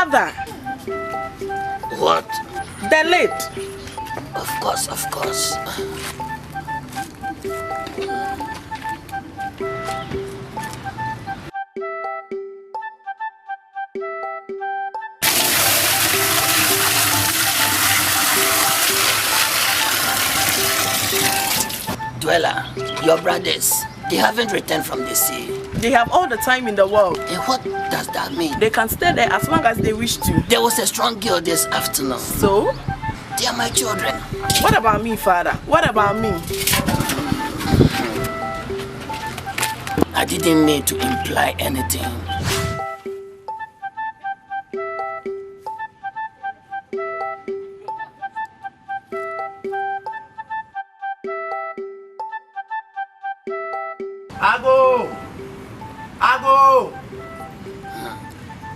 father. What? The late. Of course, of course. Dweller, your brothers, they haven't returned from the sea. They have all the time in the world. And what does that mean? They can stay there as long as they wish to. There was a strong girl this afternoon. So? They are my children. What about me, father? What about me? I didn't mean to imply anything. Ago!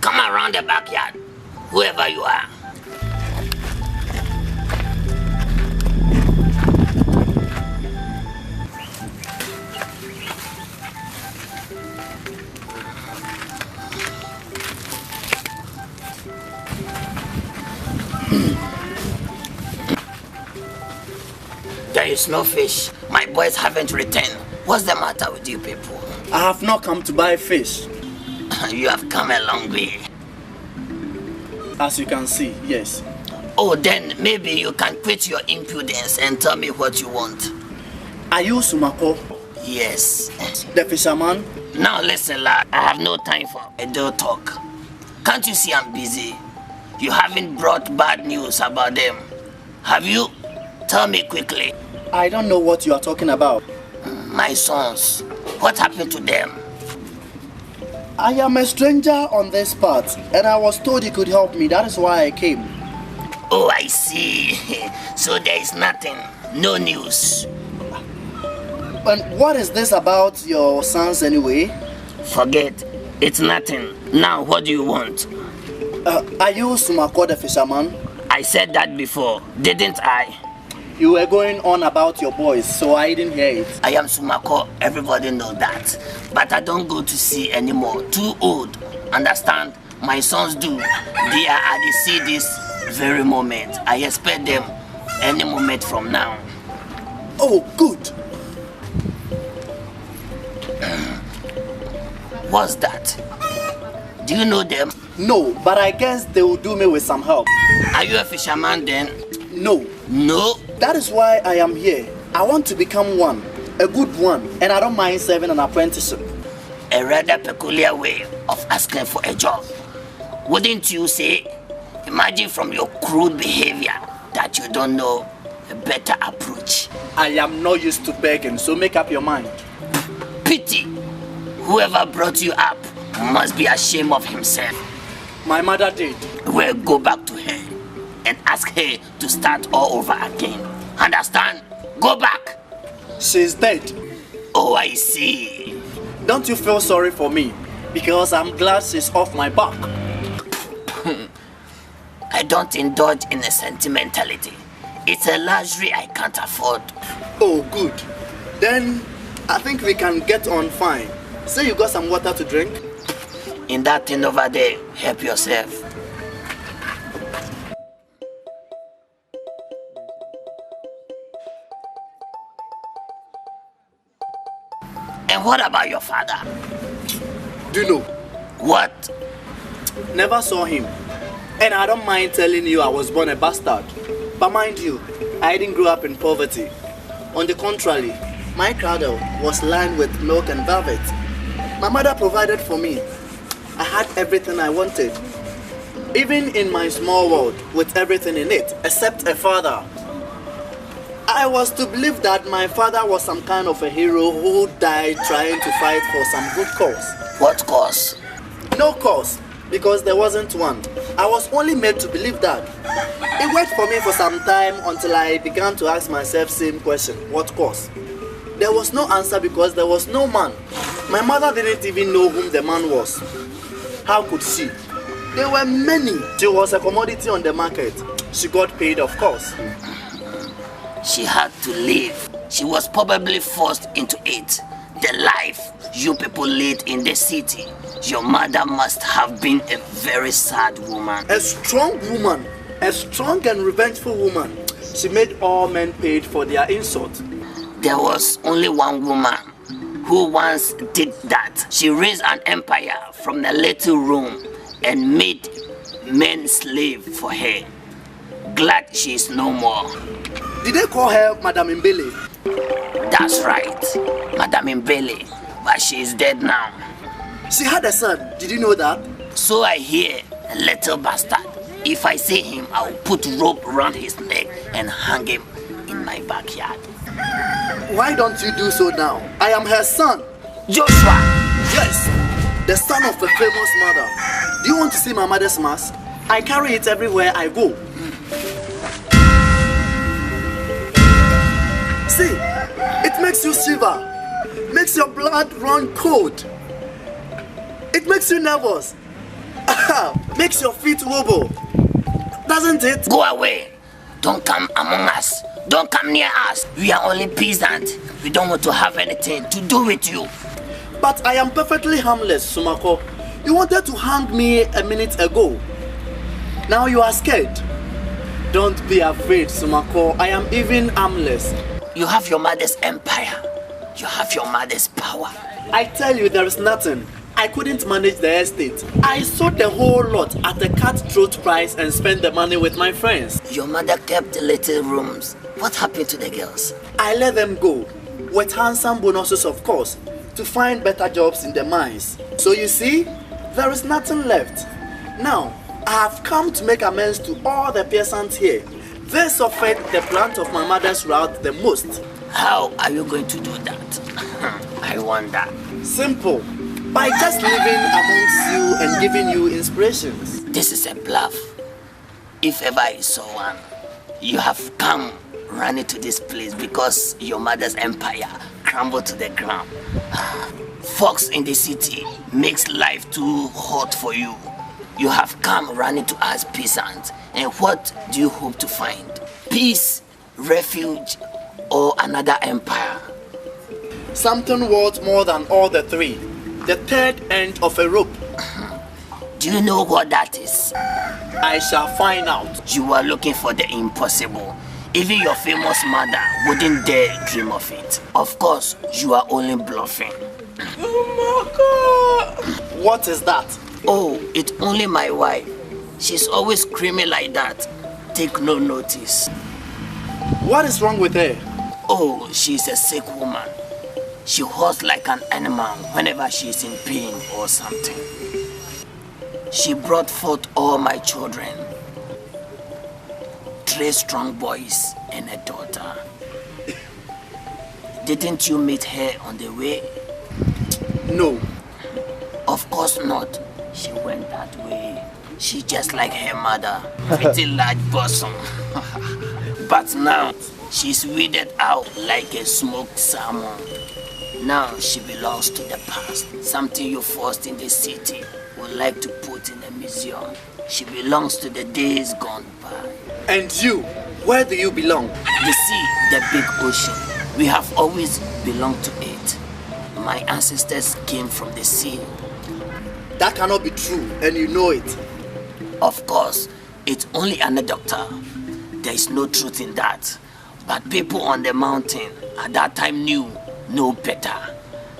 Come around the backyard, whoever you are. There is no fish. My boys haven't returned. What's the matter with you people? I have not come to buy fish. You have come a long way. As you can see, yes. Oh, then maybe you can quit your impudence and tell me what you want. Are you Sumako? Yes. The fisherman? Now listen, lad. I have no time for idle talk. Can't you see I'm busy? You haven't brought bad news about them. Have you? Tell me quickly. I don't know what you are talking about. My sons, what happened to them? I am a stranger on this part, and I was told you could help me. That is why I came. Oh, I see. So there is nothing. No news. And what is this about your sons anyway? Forget. It's nothing. Now, what do you want? Are you Sumako the fisherman? I said that before, didn't I? You were going on about your boys, so I didn't hear it. I am Sumako, everybody knows that. But I don't go to sea anymore, too old. Understand? My sons do. They are at the sea this very moment. I expect them any moment from now. Oh, good. What's that? Do you know them? No, but I guess they will do me with some help. Are you a fisherman then? No. No? That is why I am here. I want to become one, a good one, and I don't mind serving an apprenticeship. A rather peculiar way of asking for a job. Wouldn't you say? Imagine from your crude behavior that you don't know a better approach. I am not used to begging, so make up your mind. Pity. Whoever brought you up must be ashamed of himself. My mother did. Well, go back to her and ask her to start all over again. Understand? Go back. She's dead. Oh, I see. Don't you feel sorry for me? Because I'm glad she's off my back. I don't indulge in a sentimentality. It's a luxury I can't afford. Oh, good. Then I think we can get on fine. Say you got some water to drink? In that thing over there, help yourself. And what about your father? Do you know? What? Never saw him. And I don't mind telling you I was born a bastard. But mind you, I didn't grow up in poverty. On the contrary, my cradle was lined with milk and velvet. My mother provided for me. I had everything I wanted. Even in my small world, with everything in it, except a father. I was to believe that my father was some kind of a hero who died trying to fight for some good cause. What cause? No cause, because there wasn't one. I was only made to believe that. It worked for me for some time until I began to ask myself the same question, what cause? There was no answer because there was no man. My mother didn't even know whom the man was. How could she? There were many. She was a commodity on the market. She got paid, of course. She had to leave. She was probably forced into it. the life you people lead in the city, your mother must have been a very sad woman. A strong woman, a strong and revengeful woman. She made all men paid for their insult. There was only one woman who once did that. She raised an empire from the little room and made men slave for her. Glad she is no more. Did they call her Madame Umbele? That's right, Madame Umbele, but she is dead now. She had a son, did you know that? So I hear, a little bastard. If I see him, I'll put rope around his neck and hang him in my backyard. Why don't you do so now? I am her son. Joshua! Yes, the son of a famous mother. Do you want to see my mother's mask? I carry it everywhere I go. See, it makes you shiver, makes your blood run cold. It makes you nervous, makes your feet wobble, doesn't it? Go away. Don't come among us. Don't come near us. We are only peasants. We don't want to have anything to do with you. But I am perfectly harmless, Sumako. You wanted to hang me a minute ago. Now you are scared. Don't be afraid, Sumako. I am even harmless. You have your mother's empire. You have your mother's power. I tell you, there is nothing. I couldn't manage the estate. I sold the whole lot at a cutthroat price and spent the money with my friends. Your mother kept the little rooms. What happened to the girls? I let them go, with handsome bonuses of course, to find better jobs in the mines. So you see, there is nothing left. Now, I have come to make amends to all the peasants here. They suffered the plant of my mother's route the most. How are you going to do that? I wonder. Simple. By just living amongst you and giving you inspirations. This is a bluff. If ever I saw one, you have come running to this place because your mother's empire crumbled to the ground. Fox in the city makes life too hot for you. You have come running to us peasants, and what do you hope to find? Peace, refuge, or another empire? Something worth more than all the three. The third end of a rope. Do you know what that is? I shall find out. You are looking for the impossible. Even your famous mother wouldn't dare dream of it. Of course, you are only bluffing. Oh my God! What is that? Oh, it's only my wife. She's always screaming like that. Take no notice. What is wrong with her? Oh, she's a sick woman. She howls like an animal whenever she's in pain or something. She brought forth all my children. 3 strong boys and a daughter. Didn't you meet her on the way? No. Of course not. She went that way. She just like her mother. Pretty large bosom. But now, she's weeded out like a smoked salmon. Now she belongs to the past. Something you forced in the city would like to put in a museum. She belongs to the days gone by. And you, where do you belong? The sea, the big ocean. We have always belonged to it. My ancestors came from the sea. That cannot be true, and you know it. Of course, it's only an doctor. There is no truth in that. But people on the mountain at that time knew no better.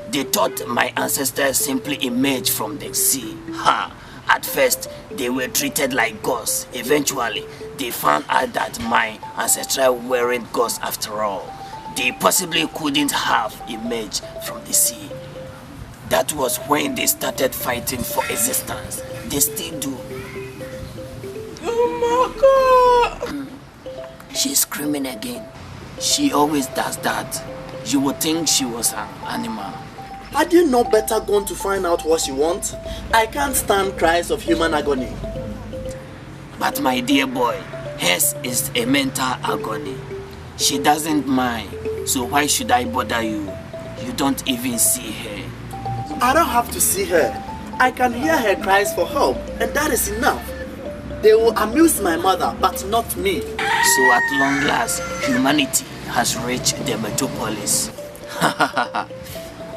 They thought my ancestors simply emerged from the sea. At first, they were treated like gods. Eventually, they found out that my ancestors weren't gods after all. They possibly couldn't have emerged from the sea. That was when they started fighting for existence. They still do. Oh my God! She's screaming again. She always does that. You would think she was an animal. Had you not better gone to find out what she wants? I can't stand cries of human agony. But my dear boy, hers is a mental agony. She doesn't mind, so why should I bother you? You don't even see her. I don't have to see her. I can hear her cries for help, and that is enough. They will amuse my mother, but not me. So at long last, humanity has reached the metropolis.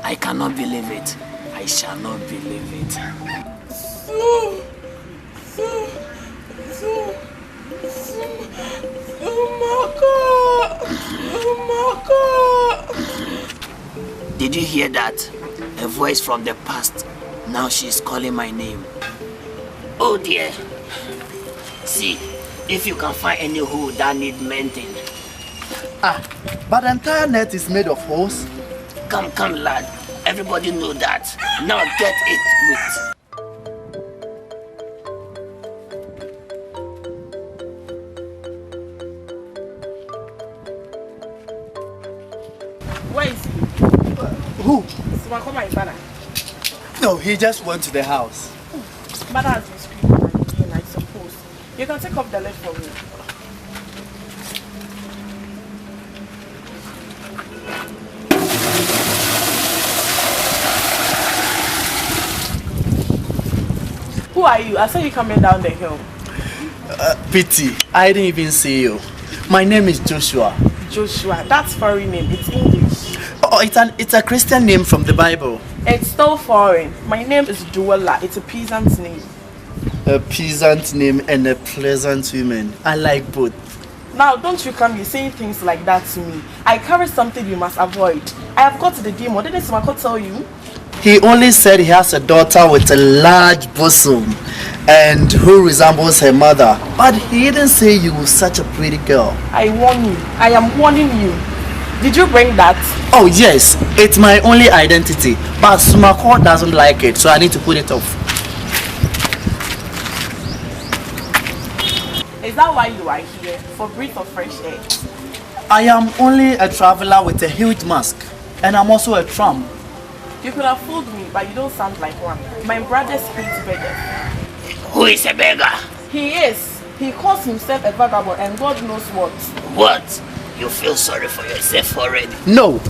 I cannot believe it. I shall not believe it. Did you hear that? A voice from the past. Now she's calling my name. Oh dear. See, if you can find any hole that need mending. But the entire net is made of holes. Come, lad. Everybody know that. Now get it with. Where is he? Who? Smako, my father. No, he just went to the house. Mother has been screaming my name, I suppose. You can take off the lid for me. Who are you? I saw you coming down the hill. Pity, I didn't even see you. My name is Joshua. Joshua, that's foreign name. It's English. Oh, it's a Christian name from the Bible. It's still foreign. My name is Duella. It's a peasant name. A peasant name and a pleasant woman. I like both. Now, don't you come here saying things like that to me. I carry something you must avoid. I have got the demon. Didn't Smako tell you? He only said he has a daughter with a large bosom and who resembles her mother. But he didn't say you were such a pretty girl. I warn you. I am warning you. Did you bring that? Oh yes, it's my only identity. But Smako doesn't like it, so I need to put it off. Is that why you are here? For breath of fresh air? I am only a traveler with a huge mask. And I'm also a tramp. You could have fooled me, but you don't sound like one. My brother hates beggars. Who is a beggar? He is. He calls himself a vagabond and God knows what. What? You feel sorry for yourself already? No,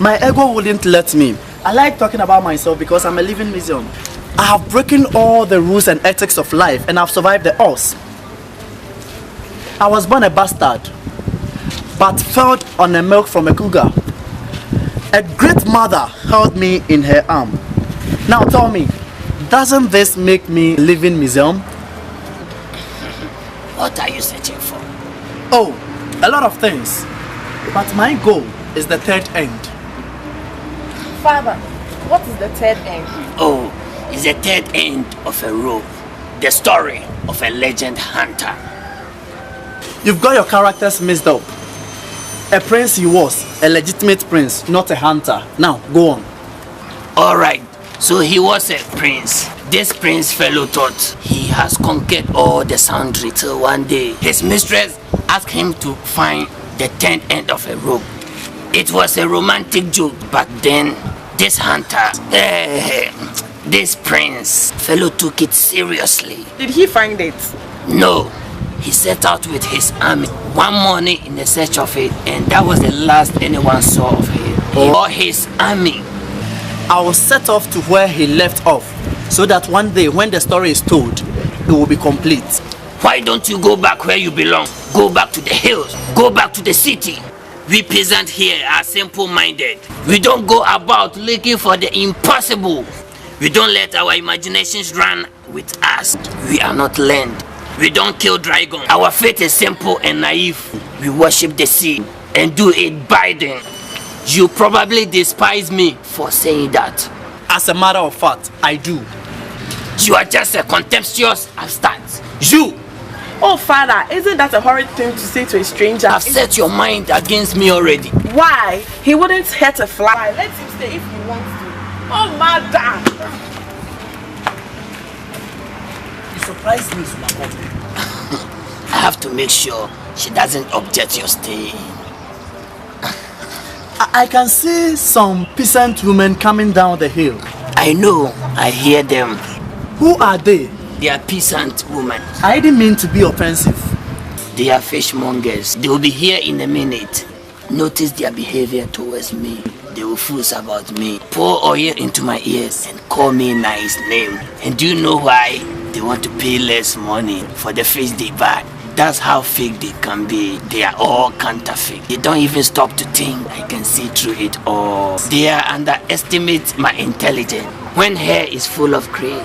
my ego wouldn't let me. I like talking about myself because I'm a living museum. I have broken all the rules and ethics of life and I've survived the odds. I was born a bastard, but fed on the milk from a cougar. A great mother held me in her arm. Now tell me, doesn't this make me a living museum? What are you searching for? Oh, a lot of things. But my goal is the third end. Father, what is the third end? Oh, it's the third end of a rope. The story of a legend hunter. You've got your characters mixed up. A prince he was, a legitimate prince, not a hunter. Now, go on. Alright, so he was a prince. This prince fellow thought he has conquered all the Soundry till one day his mistress asked him to find the 10th end of a rope. It was a romantic joke, but then this hunter, this prince fellow took it seriously. Did he find it? No, he set out with his army one morning in the search of it, and that was the last anyone saw of him or his army. I will set off to where he left off, so that one day when the story is told, it will be complete. Why don't you go back where you belong? Go back to the hills, go back to the city. We peasants here are simple-minded. We don't go about looking for the impossible. We don't let our imaginations run with us. We are not learned. We don't kill dragons. Our faith is simple and naive. We worship the sea and do it biding. You probably despise me for saying that. As a matter of fact, I do. You are just a contemptuous upstart. You! Oh, Father, isn't that a horrid thing to say to a stranger? Have set your mind against me already. Why? He wouldn't hurt a fly. Let him stay if he wants to. Oh, Mother! You surprised me, Smako. I have to make sure she doesn't object your stay. I can see some peasant women coming down the hill. I know, I hear them. Who are they? They are peasant women. I didn't mean to be offensive. They are fishmongers. They will be here in a minute. Notice their behavior towards me. They will fuss about me, pour oil into my ears and call me a nice name. And do you know why? They want to pay less money for the fish they buy. That's how fake they can be. They are all counterfeit. They don't even stop to think I can see through it all. They underestimate my intelligence. When hair is full of gray,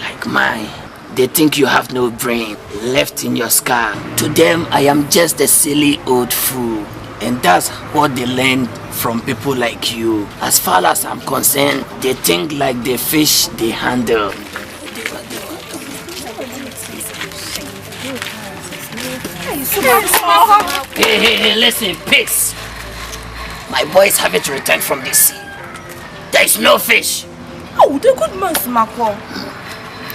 like mine, they think you have no brain left in your skull. To them, I am just a silly old fool. And that's what they learned from people like you. As far as I'm concerned, they think like the fish they handle. Hey, listen, pigs. My boys haven't returned from the sea. There is no fish. Oh, the good man Smako.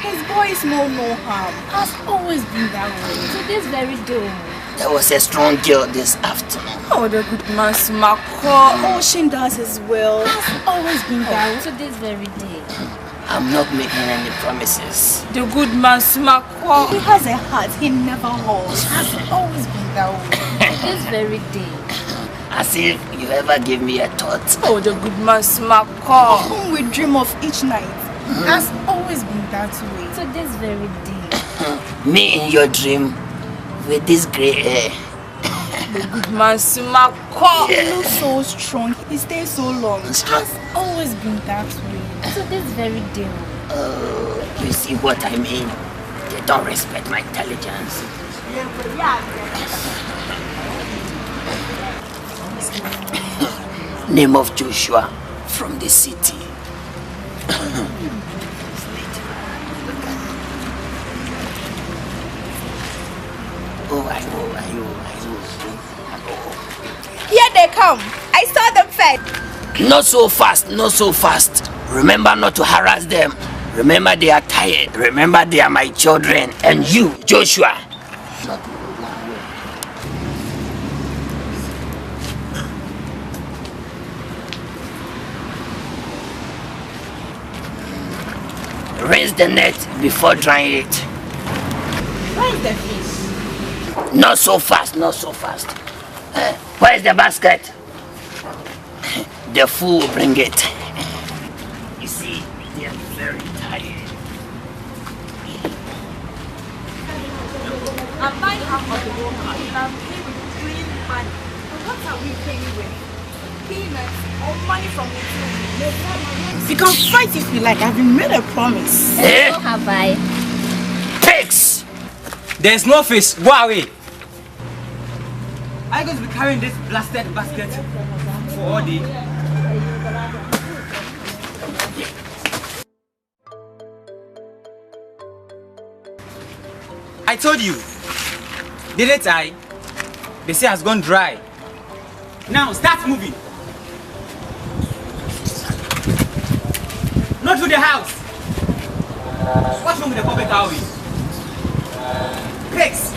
His boys know no harm. Has always been that way. To this very day. There was a strong girl this afternoon. Oh, the good man Smako. Ocean does his will. Has always been that way. To this very day. I'm not making any promises. The good man Smako. He has a heart he never holds. Has always been that way. To this very day. As if you ever gave me a thought. Oh, the good man Smako. Whom we dream of each night. Has always been that way. To this very day. Me in your dream with this grey hair. The good man Smako. He looks so strong. He stays so long. Strong. Has always been that way. To this very day. Oh, you see what I mean? They don't respect my intelligence. Name of Joshua from the city. Oh, I know. Here they come. I saw them fed. Not so fast, not so fast. Remember not to harass them. Remember they are tired. Remember they are my children. And you, Joshua. Rinse the net before drying it. Where is the fish? Not so fast, not so fast. Where is the basket? The fool will bring it. You see, they are very tired. I'm buying half of the workout and I'm paying with clean money. What are we paying with? Peanuts or money from the food? You can fight if you like. I've been made a promise. Eh? So have I. Pigs! There's no fish. Go away. I'm going to be carrying this blasted basket for all day. I told you. Didn't I? The sea has gone dry. Now start moving. Not to the house. What's wrong with the public highway? Pigs!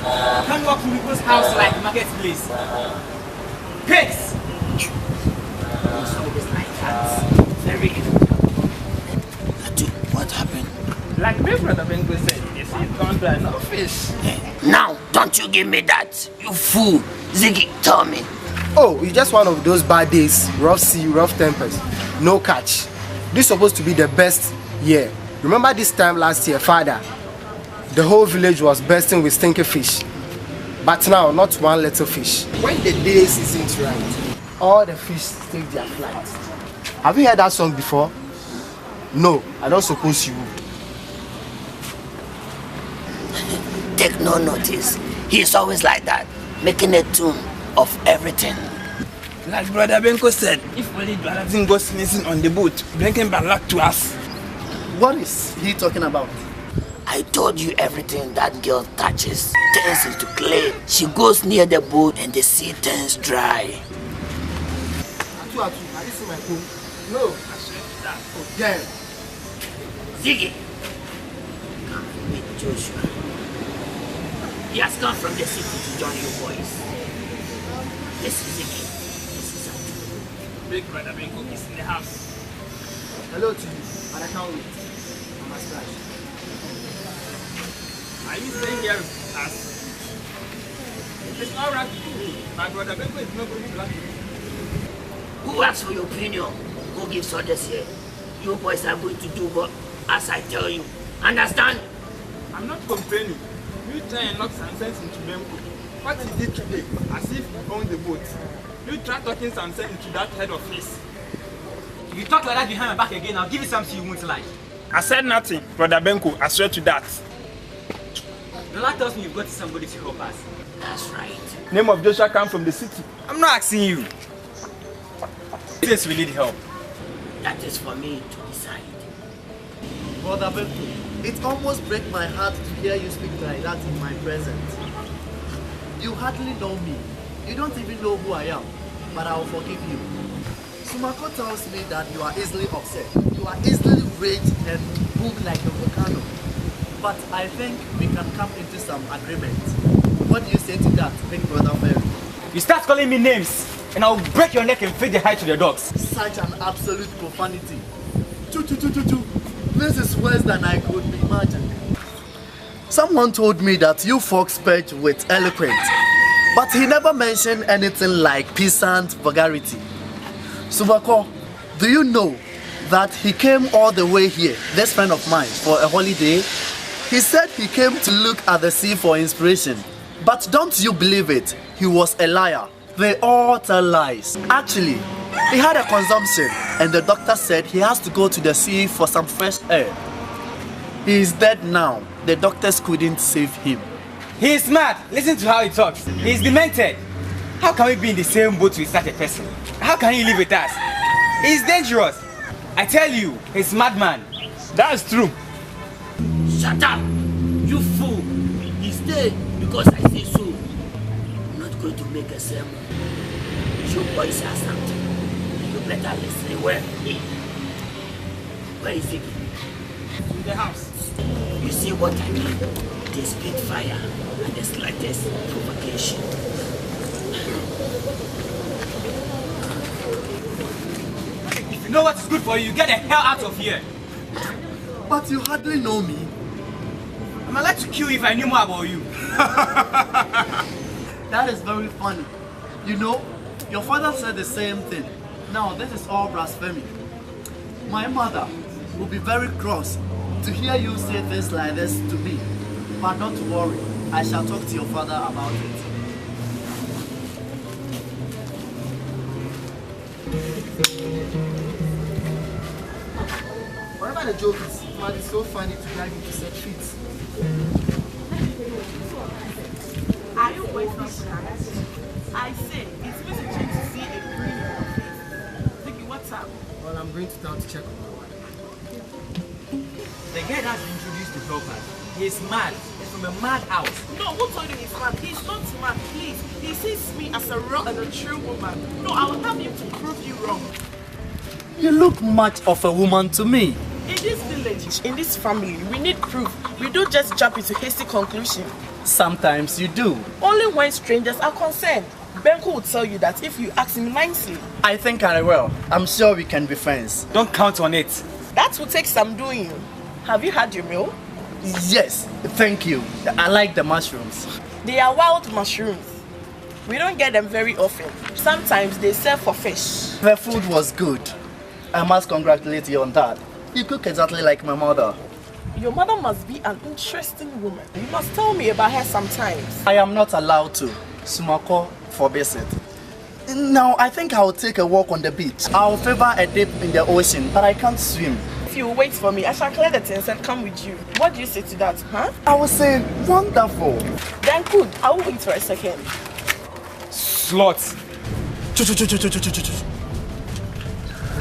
Can't walk to people's house like a marketplace. Pigs! Very good. What happened? Like my brother Bengo said, you see, it's gone dry, no fish. Now, don't you give me that, you fool. Ziggy, tell me. Oh, it's just one of those bad days. Rough sea, rough tempers. No catch. This is supposed to be the best year. Remember this time last year, Father? The whole village was bursting with stinky fish. But now, not one little fish. When the days isn't right, all the fish take their flight. Have you heard that song before? No, I don't suppose you would. Take no notice. He's always like that, making a tune of everything. Like Brother Benko said, if only Brother didn't go sneezing on the boat, bringing bad luck to us. What is he talking about? I told you everything that girl touches turns into clay. She goes near the boat and the sea turns dry. Have you seen my phone? No. Oh, damn. Ziggy, come meet Joshua. He has come from the city to join you boys. This is Ziggy. This is Atu. Big Brother Benko is in the house. Hello to you, and I can't wait. I'm a splash. Are you staying here with us? It's all right with me. My Brother Benko is not going to like you. Who asks for your opinion? Who gives orders here? You boys are going to do what as I tell you. Understand? I'm not complaining. You You try and knock some sense into Benko. What he did today, as if he owned the boat. You try talking some sense into that head of his. If you talk like that behind my back again, I'll give you something you won't like. I said nothing, Brother Benko. I swear to that. Lola tells me you've got somebody to help us. That's right. Name of Joshua come from the city. I'm not asking you. Yes, we need help. That is for me to decide. Brother Benko, it almost breaks my heart to hear you speak like that in my presence. You hardly know me. You don't even know who I am, but I will forgive you. Sumako tells me that you are easily upset. You are easily raged and moved like a volcano. But I think we can come into some agreement. What do you say to that, big brother Ferry? You start calling me names, and I'll break your neck and feed the hide to the dogs. Such an absolute profanity. This is worse than I could imagine. Someone told me that you folks spoke with eloquence, but he never mentioned anything like peasant vulgarity. Subako, do you know that he came all the way here, this friend of mine, for a holiday? He said he came to look at the sea for inspiration. But don't you believe it? He was a liar. They all tell lies. Actually, he had a consumption and the doctor said he has to go to the sea for some fresh air. He is dead now. The doctors couldn't save him. He is mad. Listen to how he talks. He is demented. How can we be in the same boat with such a person? How can he live with us? He is dangerous. I tell you, he's madman. That's true. Shut up, you fool. He's dead because I say so. I'm not going to make a sermon. You boys are something. You better listen well. Where is he? In the house. You see what I mean? They spit fire at the slightest provocation. If you know what is good for you, get the hell out of here. But you hardly know me. I'm allowed to kill you if I knew more about you. That is very funny. You know, your father said the same thing. Now this is all blasphemy. My mother will be very cross to hear you say things like this to me. But not to worry, I shall talk to your father about it. Whatever the joke is, man, it's so funny to drag into such feats. Are you waiting for that? I say, it's supposed to change to see a green in your face. Vicky, what's up? Well, I'm going to town to check on my wife. The guy that's been introduced to help us, he's mad. He's from a mad house. No, who told you he's mad? He's not mad, please. He sees me as a real and a true woman. No, I will have him to prove you wrong. You look much of a woman to me. In this village, in this family, we need proof. We don't just jump into hasty conclusions. Sometimes you do. Only when strangers are concerned. Benko will tell you that if you ask him nicely. I think I will. I'm sure we can be friends. Don't count on it. That will take some doing. Have you had your meal? Yes, thank you. I like the mushrooms. They are wild mushrooms. We don't get them very often. Sometimes they serve for fish. The food was good. I must congratulate you on that. You cook exactly like my mother. Your mother must be an interesting woman. You must tell me about her sometimes. I am not allowed to. Sumako forbids it. Now, I think I will take a walk on the beach. I will favor a dip in the ocean, but I can't swim. If you wait for me, I shall clear the things and come with you. What do you say to that, huh? I will say, wonderful. Then good. I will wait for a second. Slots.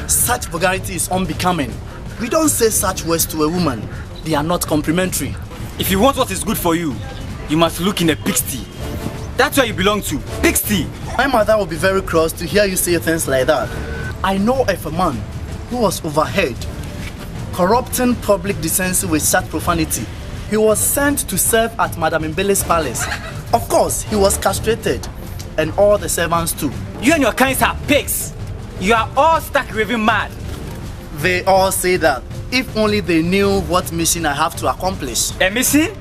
Such vulgarity is unbecoming. We don't say such words to a woman. They are not complimentary. If you want what is good for you, you must look in a pigsty. That's where you belong to. Pigsty. My mother will be very cross to hear you say things like that. I know of a man who was overheard corrupting public decency with such profanity. He was sent to serve at Madame Umbele's palace. Of course, he was castrated, and all the servants too. You and your kinds are pigs. You are all stark raving mad. They all say that. If only they knew what mission I have to accomplish. A mission?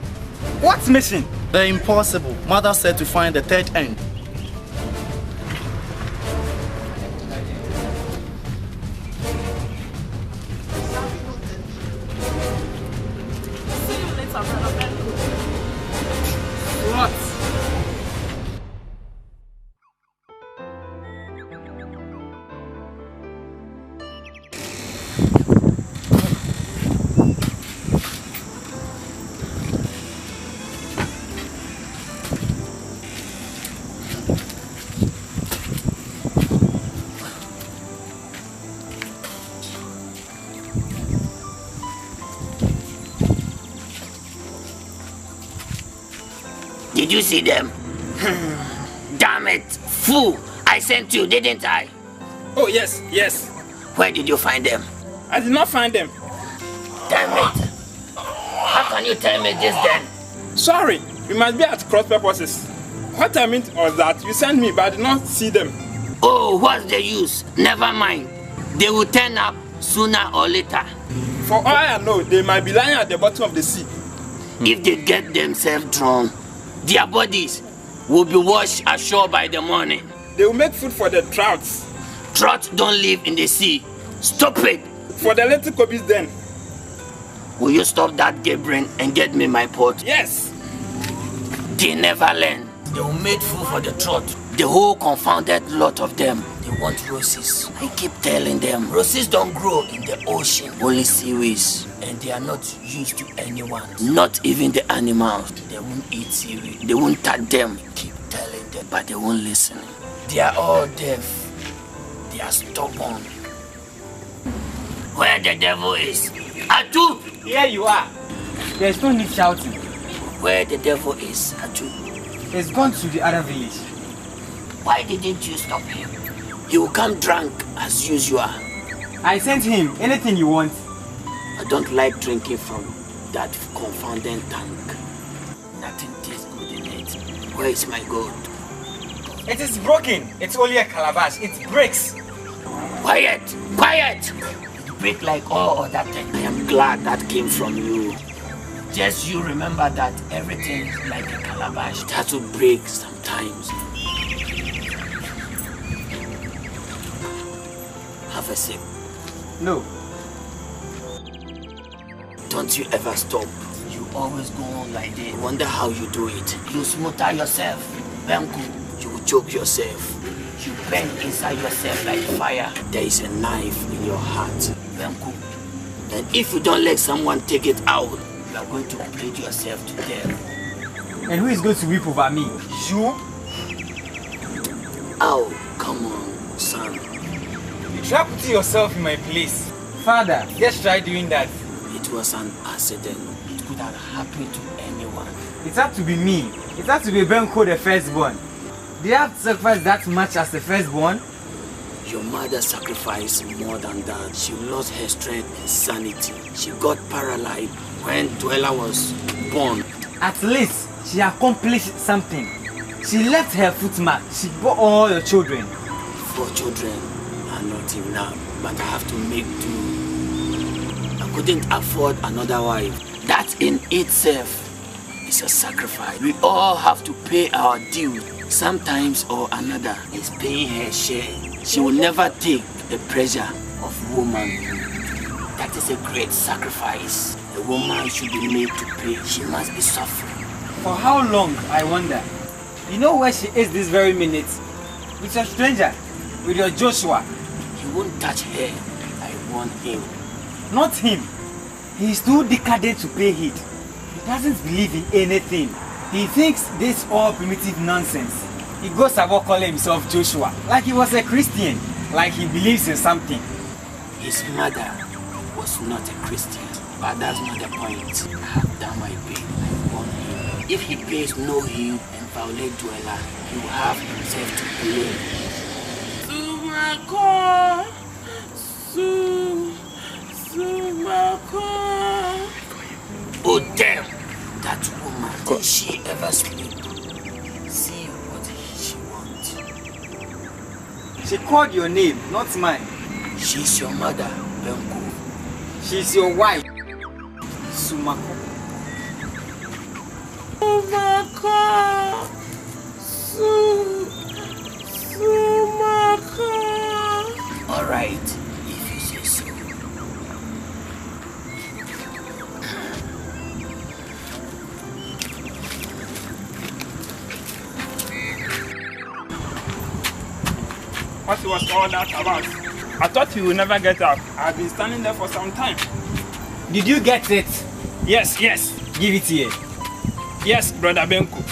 What mission? The impossible. Mother said to find the third end. See you later, brother Benko. Did you see them? Damn it, fool! I sent you, didn't I? Oh, yes, yes. Where did you find them? I did not find them. Damn it! How can you tell me this then? Sorry, we must be at cross purposes. What I meant was that you sent me, but I did not see them. Oh, what's the use? Never mind. They will turn up sooner or later. For all I know, they might be lying at the bottom of the sea. If they get themselves drowned, their bodies will be washed ashore by the morning. They will make food for the trouts. Trouts don't live in the sea. Stop it! For the little kobees then. Will you stop that Gabriel and get me my pot? Yes. They never learn. They will make food for the trout. The whole confounded lot of them. They want roses. I keep telling them, roses don't grow in the ocean, only seaweeds. And they are not used to anyone. Not even the animals. They won't eat seaweed. They won't touch them. I keep telling them, but they won't listen. They are all deaf. They are stubborn. Where the devil is? Atu! Here you are. There's no need shouting. Where the devil is, Atu? He's gone to the other village. Why didn't you stop him? He will come drunk as usual. I sent him anything you want. I don't like drinking from that confounded tank. Nothing tastes good in it. Where is my gold? It is broken. It's only a calabash. It breaks. Quiet! Quiet! It breaks like all other things. I am glad that came from you. Just you remember that everything is like a calabash. It has to break sometimes. Have a sip. No. Don't you ever stop. You always go on like this. Wonder how you do it. You smother yourself. Benku, you will choke yourself. You burn inside yourself like fire. There is a knife in your heart. Benku. And if you don't let someone take it out, you are going to bleed yourself to death. And who is going to weep over me? You? Oh, come on, son. You try putting yourself in my place. Father, just try doing that. It was an accident. It could have happened to anyone. It had to be me. It had to be Benko, the firstborn. Did I have to sacrifice that much as the firstborn? Your mother sacrificed more than that. She lost her strength and sanity. She got paralyzed when Dwella was born. At least she accomplished something. She left her footmark. She bore all your children. 4 children are not enough, but I have to make do. I couldn't afford another wife. That in itself is a sacrifice. We all have to pay our due. Sometimes or another is paying her share. She will never take the pressure of woman. That is a great sacrifice. A woman should be made to pay. She must be suffering. For how long, I wonder? You know where she is this very minute? With a stranger, with your Joshua. He won't touch her. I want him. Not him. He is too decadent to pay heed. He doesn't believe in anything. He thinks this all primitive nonsense. He goes about calling himself Joshua, like he was a Christian, like he believes in something. His mother was not a Christian, but that's not the point. I have done my bit. I want him. If he pays no heed and violate Dwella, he will have himself to blame. Oh damn! That woman, did she ever sleep? See what she wants. She called your name, not mine. She's your mother, Benko. She's your wife, Sumako. Alright, if you say so. What was all that about? I thought he would never get up. I've been standing there for some time. Did you get it? Yes, yes. Give it here. Yes, Brother Benko.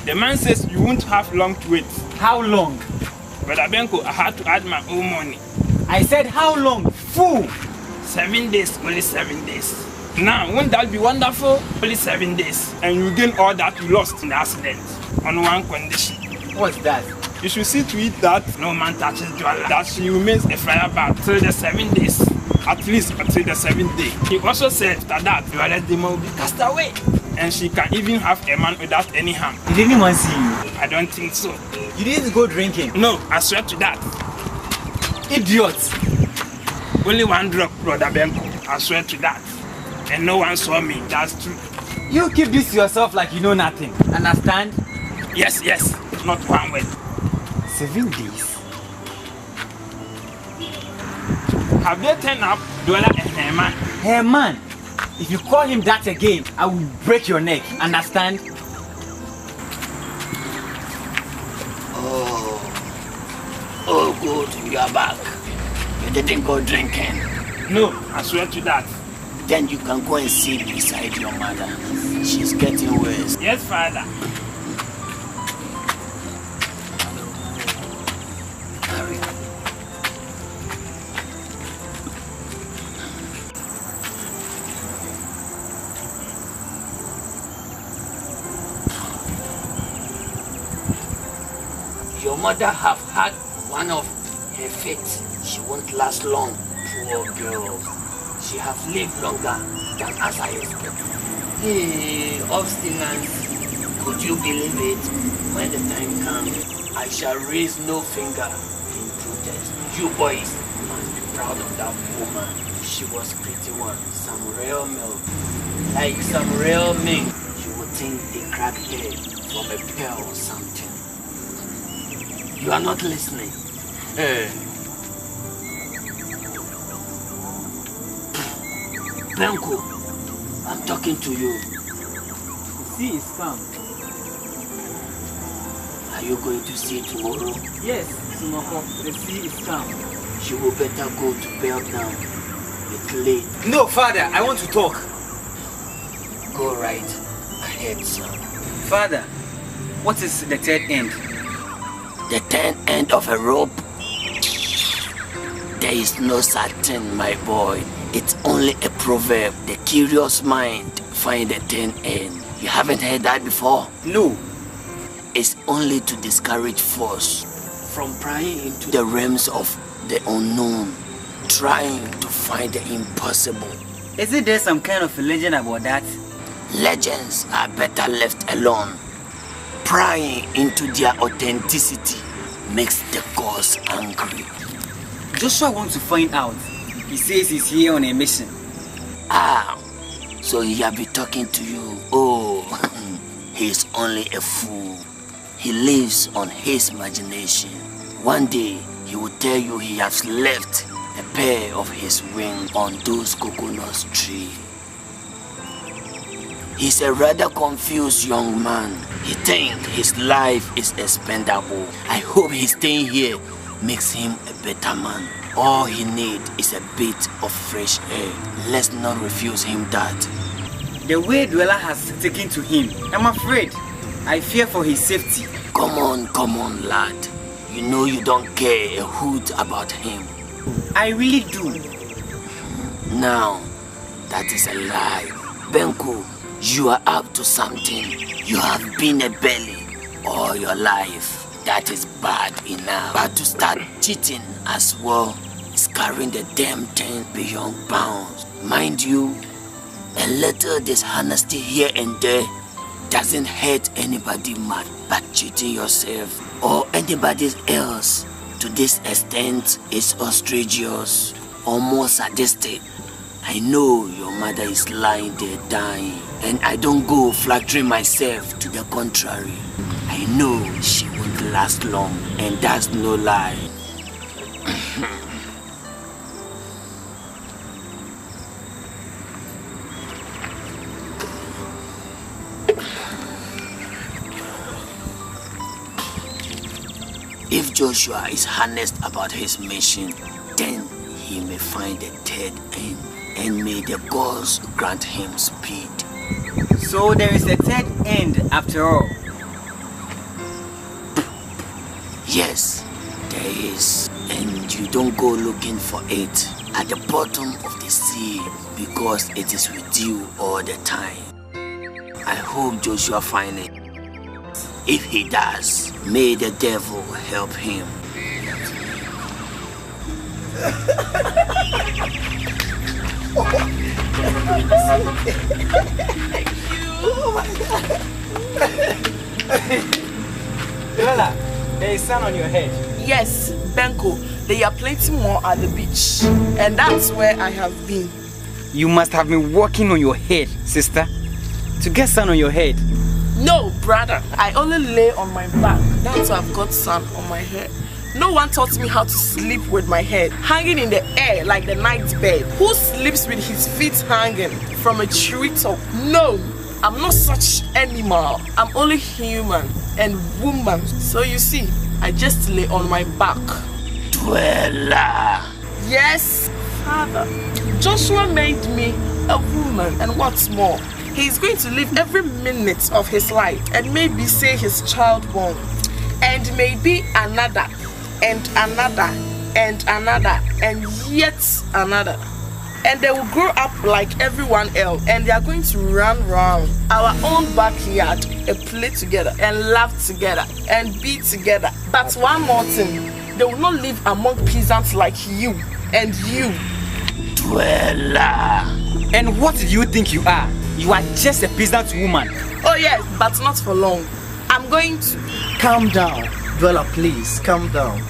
The man says you won't have long to wait. How long? Brother Benko, I had to add my own money. I said how long? Fool! 7 days, only 7 days. Now, won't that be wonderful? Only 7 days, and you gain all that you lost in the accident on one condition. What's that? You should see to it that no man touches Joala, that she remains a firebat till the 7 days, at least until the 7th day. He also said that Joala's demon will be cast away, and she can even have a man without any harm. Did anyone see you? I don't think so. You didn't go drinking? No, I swear to that. Idiot! Only one drop, Brother Benko. I swear to that. And no one saw me, that's true. You keep this to yourself like you know nothing. Understand? Yes, not one word. 7 days. Have they turned up Duela and her man? Hey man, if you call him that again, I will break your neck. Understand? Oh good, you are back. You didn't go drinking. No, I swear to that. Then you can go and sit beside your mother. She's getting worse. Yes, Father. Hurry. Your mother have had one of her fits. She won't last long, poor girl. She have lived longer than as I expected. Hey, obstinance. Could you believe it? When the time comes, I shall raise no finger in protest. You boys must be proud of that woman. She was pretty one, some real milk. Like some real milk. You would think they cracked her from a pearl or something. You are not listening. Benko, I'm talking to you. The sea is calm. Are you going to see tomorrow? Yes, Sumoko, the sea is calm. You will better go to bed now. It's late. No, Father, I want to talk. Go right ahead, son. Father, what is the third end? The third end of a rope? There is no certain, my boy. It's only a proverb. The curious mind find the third end. You haven't heard that before? No. It's only to discourage force from prying into the realms of the unknown, trying to find the impossible. Isn't there some kind of a legend about that? Legends are better left alone. Prying into their authenticity makes the gods angry. Joshua wants to find out. He says he's here on a mission. Ah, so he have been talking to you. Oh, he's only a fool. He lives on his imagination. One day, he will tell you he has left a pair of his wings on those coconut trees. He's a rather confused young man. He thinks his life is expendable. I hope his staying here makes him a better man. All he needs is a bit of fresh air. Let's not refuse him that. The way Dwella has taken to him, I'm afraid. I fear for his safety. Come on, lad. You know you don't care a hoot about him. I really do. Now, that is a lie. Benko, you are up to something. You have been a belly all your life. That is bad enough. But to start cheating as well is carrying the damn thing beyond bounds. Mind you, a little dishonesty here and there doesn't hurt anybody much. But cheating yourself or anybody else to this extent is outrageous, almost sadistic. I know your mother is lying there dying, and I don't go flattering myself to the contrary. I know she won't last long, and that's no lie. If Joshua is honest about his mission, then he may find the third end, and may the gods grant him speed. So there is a third end after all. Yes, there is, and you don't go looking for it. at the bottom of the sea because it is with you all the time. I hope Joshua finds it. If he does, may the devil help him. Lola, there is sand on your head. Yes, Benko, there are plenty more at the beach. And that's where I have been. You must have been walking on your head, sister, to get sand on your head. No, brother, I only lay on my back. That's why I've got sand on my head. No one taught me how to sleep with my head hanging in the air like the night bird. Who sleeps with his feet hanging from a tree top? No, I'm not such animal. I'm only human and woman. So you see, I just lay on my back. Dweller. Yes, Father. Joshua made me a woman, and what's more, he's going to live every minute of his life and maybe say his child born, and maybe another, and another, and another, and yet another. And they will grow up like everyone else, and they are going to run round our own backyard and play together and laugh together and be together. But one more thing, they will not live among peasants like you and you. Dweller. And what do you think you are? You are just a peasant woman. Oh yes, but not for long. I'm going to... Calm down. Dweller, please, calm down.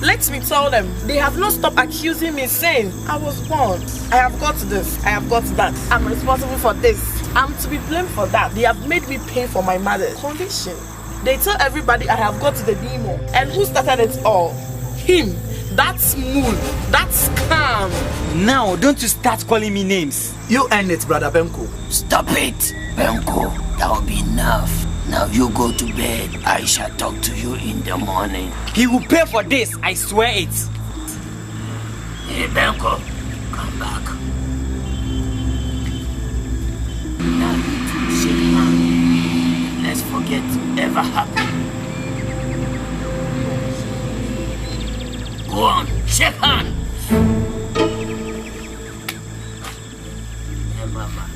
Let me tell them, they have not stopped accusing me saying, I was born. I have got this, I have got that. I'm responsible for this. I'm to be blamed for that. They have made me pay for my mother's condition. They tell everybody I have got the demon. And who started it all? Him. That's moon. That's calm. Now, don't you start calling me names. You earn it, brother Benko. Stop it, Benko. That will be enough. Now you go to bed. I shall talk to you in the morning. He will pay for this, I swear it. Hey, Benko, come back. Now you two shake hands. Let's forget ever happened. Go on, shake hands. Hey, Mama.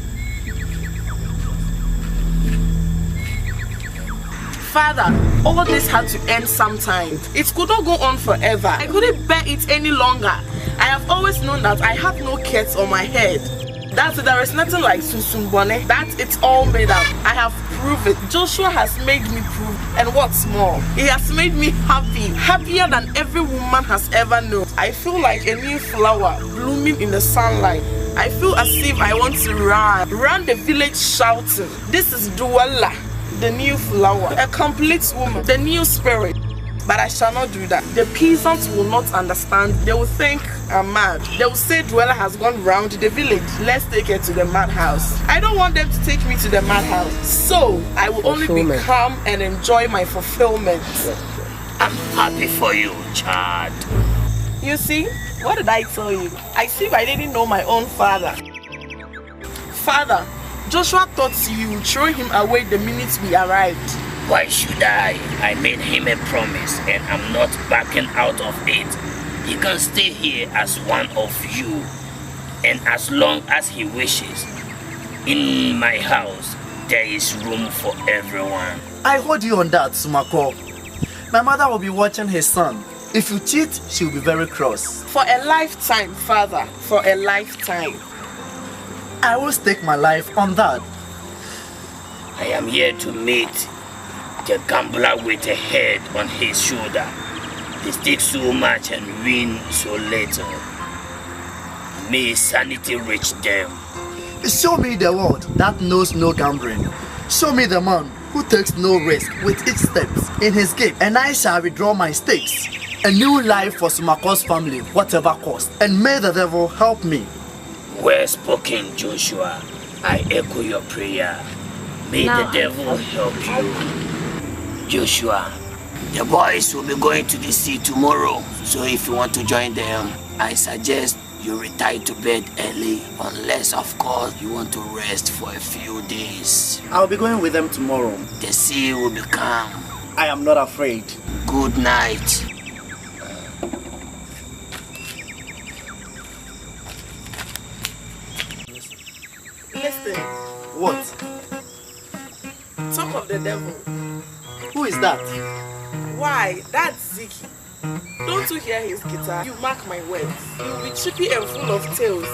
Father, all this had to end sometime. It could not go on forever. I couldn't bear it any longer. I have always known that I have no curse on my head. That there is nothing like Susumbone. That it's all made up. I have proved it. Joshua has made me prove. And what's more, he has made me happy. Happier than every woman has ever known. I feel like a new flower blooming in the sunlight. I feel as if I want to run the village shouting, this is Duwala, the new flower, a complete woman, the new spirit. But I shall not do that. The peasants will not understand. They will think I'm mad. They will say Dweller has gone round the village. Let's take her to the madhouse. I don't want them to take me to the madhouse. So I will only be calm and enjoy my fulfillment. I'm happy for you, child. You see? What did I tell you? I see I didn't know my own father. Father, Joshua thought you would throw him away the minute we arrived. Why should I? I made him a promise and I'm not backing out of it. He can stay here as one of you. And as long as he wishes. In my house, there is room for everyone. I hold you on that, Sumako. My mother will be watching her son. If you cheat, she will be very cross. For a lifetime, Father. For a lifetime. I will stake my life on that. I am here to meet the gambler with a head on his shoulder. He stakes so much and win so little. May sanity reach them. Show me the world that knows no gambling. Show me the man who takes no risk with each step in his game, and I shall withdraw my stakes. A new life for Sumako's family, whatever cost. And may the devil help me. Well spoken, Joshua. I echo your prayer. May the devil help you. Joshua, the boys will be going to the sea tomorrow. So if you want to join them, I suggest you retire to bed early. Unless, of course, you want to rest for a few days. I'll be going with them tomorrow. The sea will be calm. I am not afraid. Good night. What? Talk of the devil. Who is that? Why, that's Ziki. Don't you hear his guitar? You mark my words. You'll be chippy and full of tales.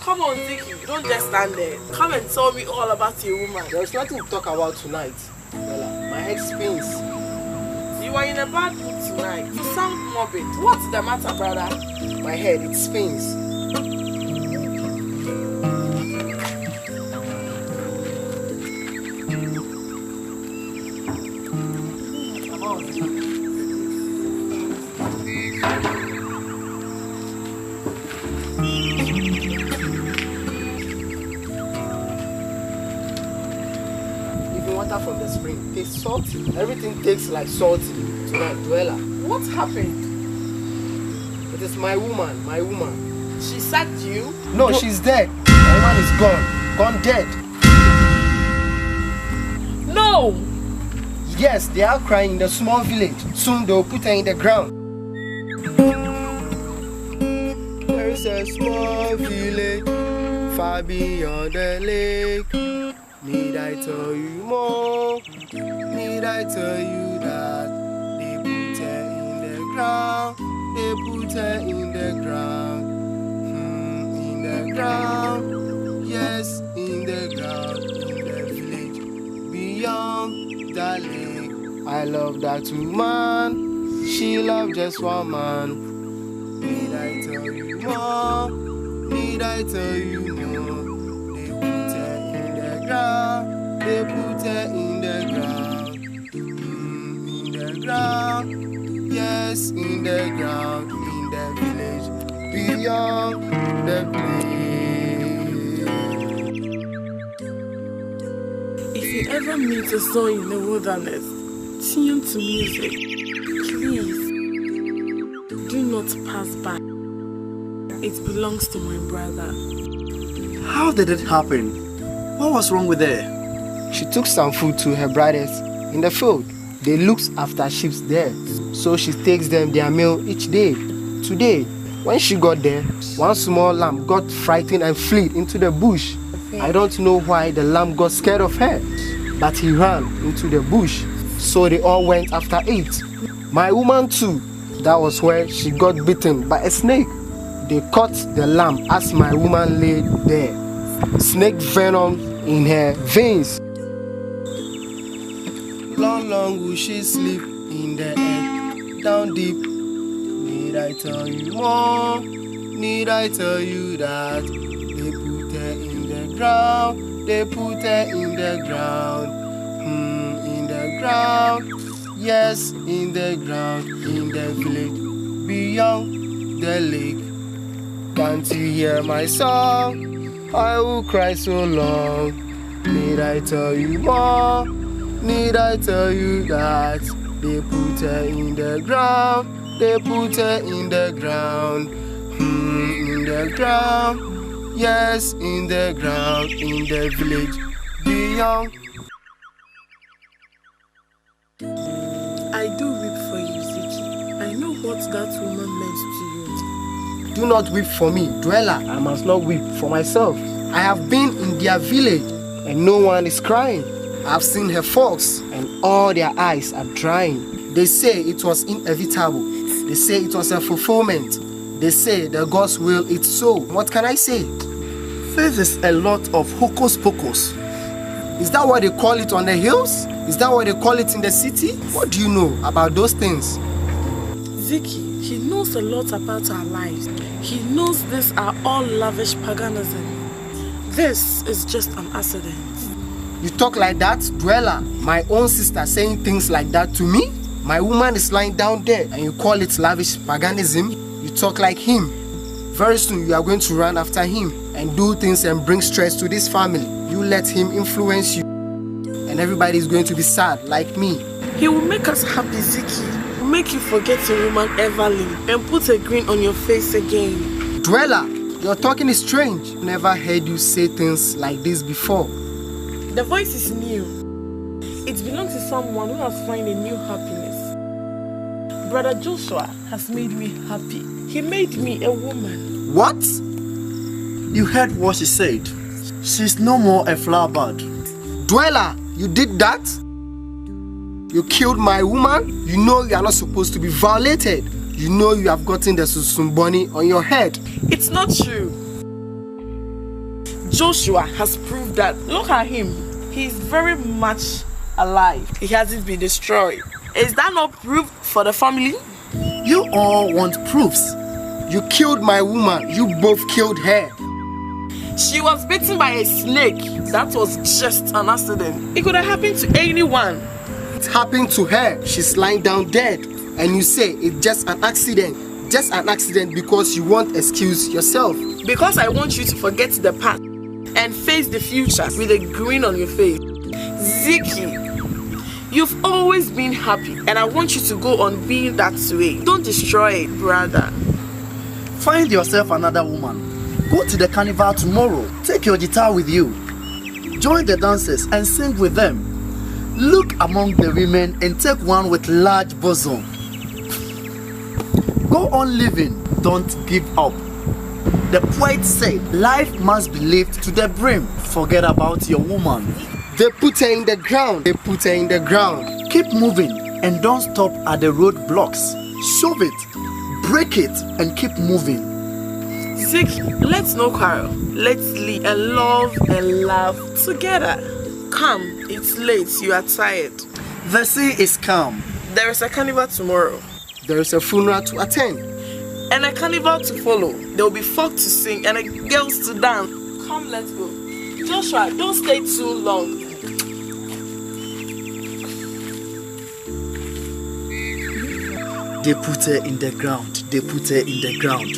Come on, Ziki, don't just stand there. Come and tell me all about your woman. There's nothing to talk about tonight. Bella, my head spins. You are in a bad mood tonight. You sound morbid. What's the matter, brother? My head, it spins. From the spring, tastes salty. Everything tastes like salty tonight, Duella. What happened? It is my woman, my woman. She sacked you? No, she's dead. My woman is gone dead. No! Yes, they are crying in the small village. Soon they'll put her in the ground. There is a small village far beyond the lake. Need I tell you more? Need I tell you that they put her in the ground? They put her in the ground. In the ground. Yes, in the ground. In the village beyond the lake. I love that woman. She loved just one man. Need I tell you more? Need I tell you more? They put her in the ground. In the ground. Yes, in the ground. In the village beyond the place. If you ever meet a soul in the wilderness, tune to music. Please, do not pass by. It belongs to my brother. How did it happen? What was wrong with her? She took some food to her brothers in the field. They looked after sheep there, so she takes them their meal each day. Today, when she got there, one small lamb got frightened and fled into the bush. I don't know why the lamb got scared of her, but he ran into the bush, so they all went after it. My woman too, that was where she got bitten by a snake. They caught the lamb as my woman lay there. Snake venom in her veins. Long will she sleep in the earth, down deep. Need I tell you more? Need I tell you that they put her in the ground? They put her in the ground. In the ground. Yes, in the ground. In the village beyond the lake. Can't you hear my song? I will cry so long. Need I tell you more? Need I tell you that they put her in the ground? They put her in the ground. In the ground. Yes, in the ground. In the village beyond. I do weep for you, Ziki. I know what that woman meant to you. Do not weep for me, Duella. I must not weep for myself. I have been in their village and no one is crying. I have seen her folks and all their eyes are drying. They say it was inevitable. They say it was a fulfillment. They say the God's will is so. What can I say? This is a lot of hocus pocus. Is that what they call it on the hills? Is that what they call it in the city? What do you know about those things? Ziki, he knows a lot about our lives. He knows these are all lavish paganism. This is just an accident. You talk like that, Duella, my own sister saying things like that to me? My woman is lying down there and you call it lavish paganism? You talk like him. Very soon you are going to run after him and do things and bring stress to this family. You let him influence you and everybody is going to be sad like me. He will make us happy, Ziki. He'll make you forget your woman Evelyn and put a grin on your face again. Duella, your talking is strange. Never heard you say things like this before. The voice is new. It belongs to someone who has found a new happiness. Brother Joshua has made me happy. He made me a woman. What? You heard what she said. She's no more a flower bud. Dweller, you did that? You killed my woman? You know you are not supposed to be violated. You know you have gotten the susumboni on your head. It's not true. Joshua has proved that. Look at him. He's very much alive. He hasn't been destroyed. Is that not proof for the family? You all want proofs. You killed my woman. You both killed her. She was bitten by a snake. That was just an accident. It could have happened to anyone. It happened to her. She's lying down dead. And you say it's just an accident. Just an accident because you won't excuse yourself. Because I want you to forget the past and face the future with a grin on your face. Ziki, you've always been happy and I want you to go on being that way. Don't destroy it, brother. Find yourself another woman. Go to the carnival tomorrow. Take your guitar with you. Join the dancers and sing with them. Look among the women and take one with large bosom. Go on living. Don't give up. The poet said, life must be lived to the brim. Forget about your woman. They put her in the ground. They put her in the ground. Keep moving and don't stop at the roadblocks. Shove it, break it, and keep moving. Ziki, let's no quarrel. Let's live and love and laugh together. Come, it's late. You are tired. The sea is calm. There is a carnival tomorrow. There is a funeral to attend. And a carnival to follow. There will be folk to sing and girls to dance. Come, let's go. Joshua, don't stay too long. They put her in the ground. They put her in the ground.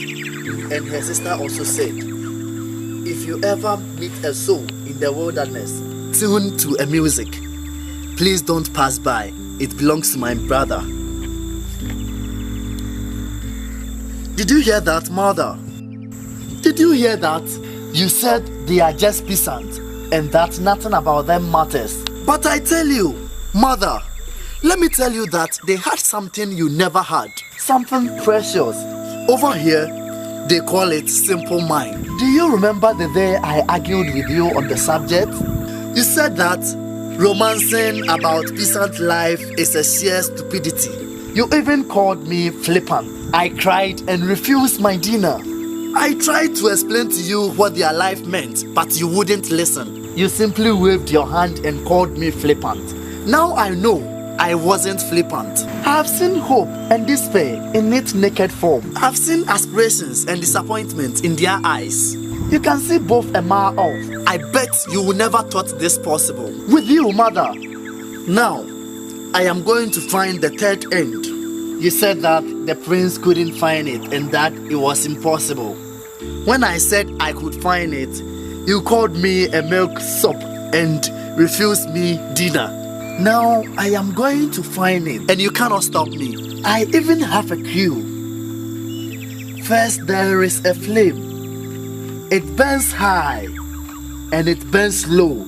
And her sister also said, if you ever meet a soul in the wilderness, tuned to a music, please don't pass by. It belongs to my brother. Did you hear that, mother? Did you hear that? You said they are just peasants and that nothing about them matters. But I tell you, mother, let me tell you that they had something you never had. Something precious. Over here, they call it simple mind. Do you remember the day I argued with you on the subject? You said that romancing about peasant life is a sheer stupidity. You even called me flippant. I cried and refused my dinner. I tried to explain to you what their life meant, but you wouldn't listen. You simply waved your hand and called me flippant. Now I know I wasn't flippant. I have seen hope and despair in its naked form. I have seen aspirations and disappointment in their eyes. You can see both a mile off. I bet you will never thought this possible. With you, mother. Now, I am going to find the third end. You said that the prince couldn't find it and that it was impossible. When I said I could find it, you called me a milk sop and refused me dinner. Now I am going to find it and you cannot stop me. I even have a clue. First there is a flame. It burns high and it burns low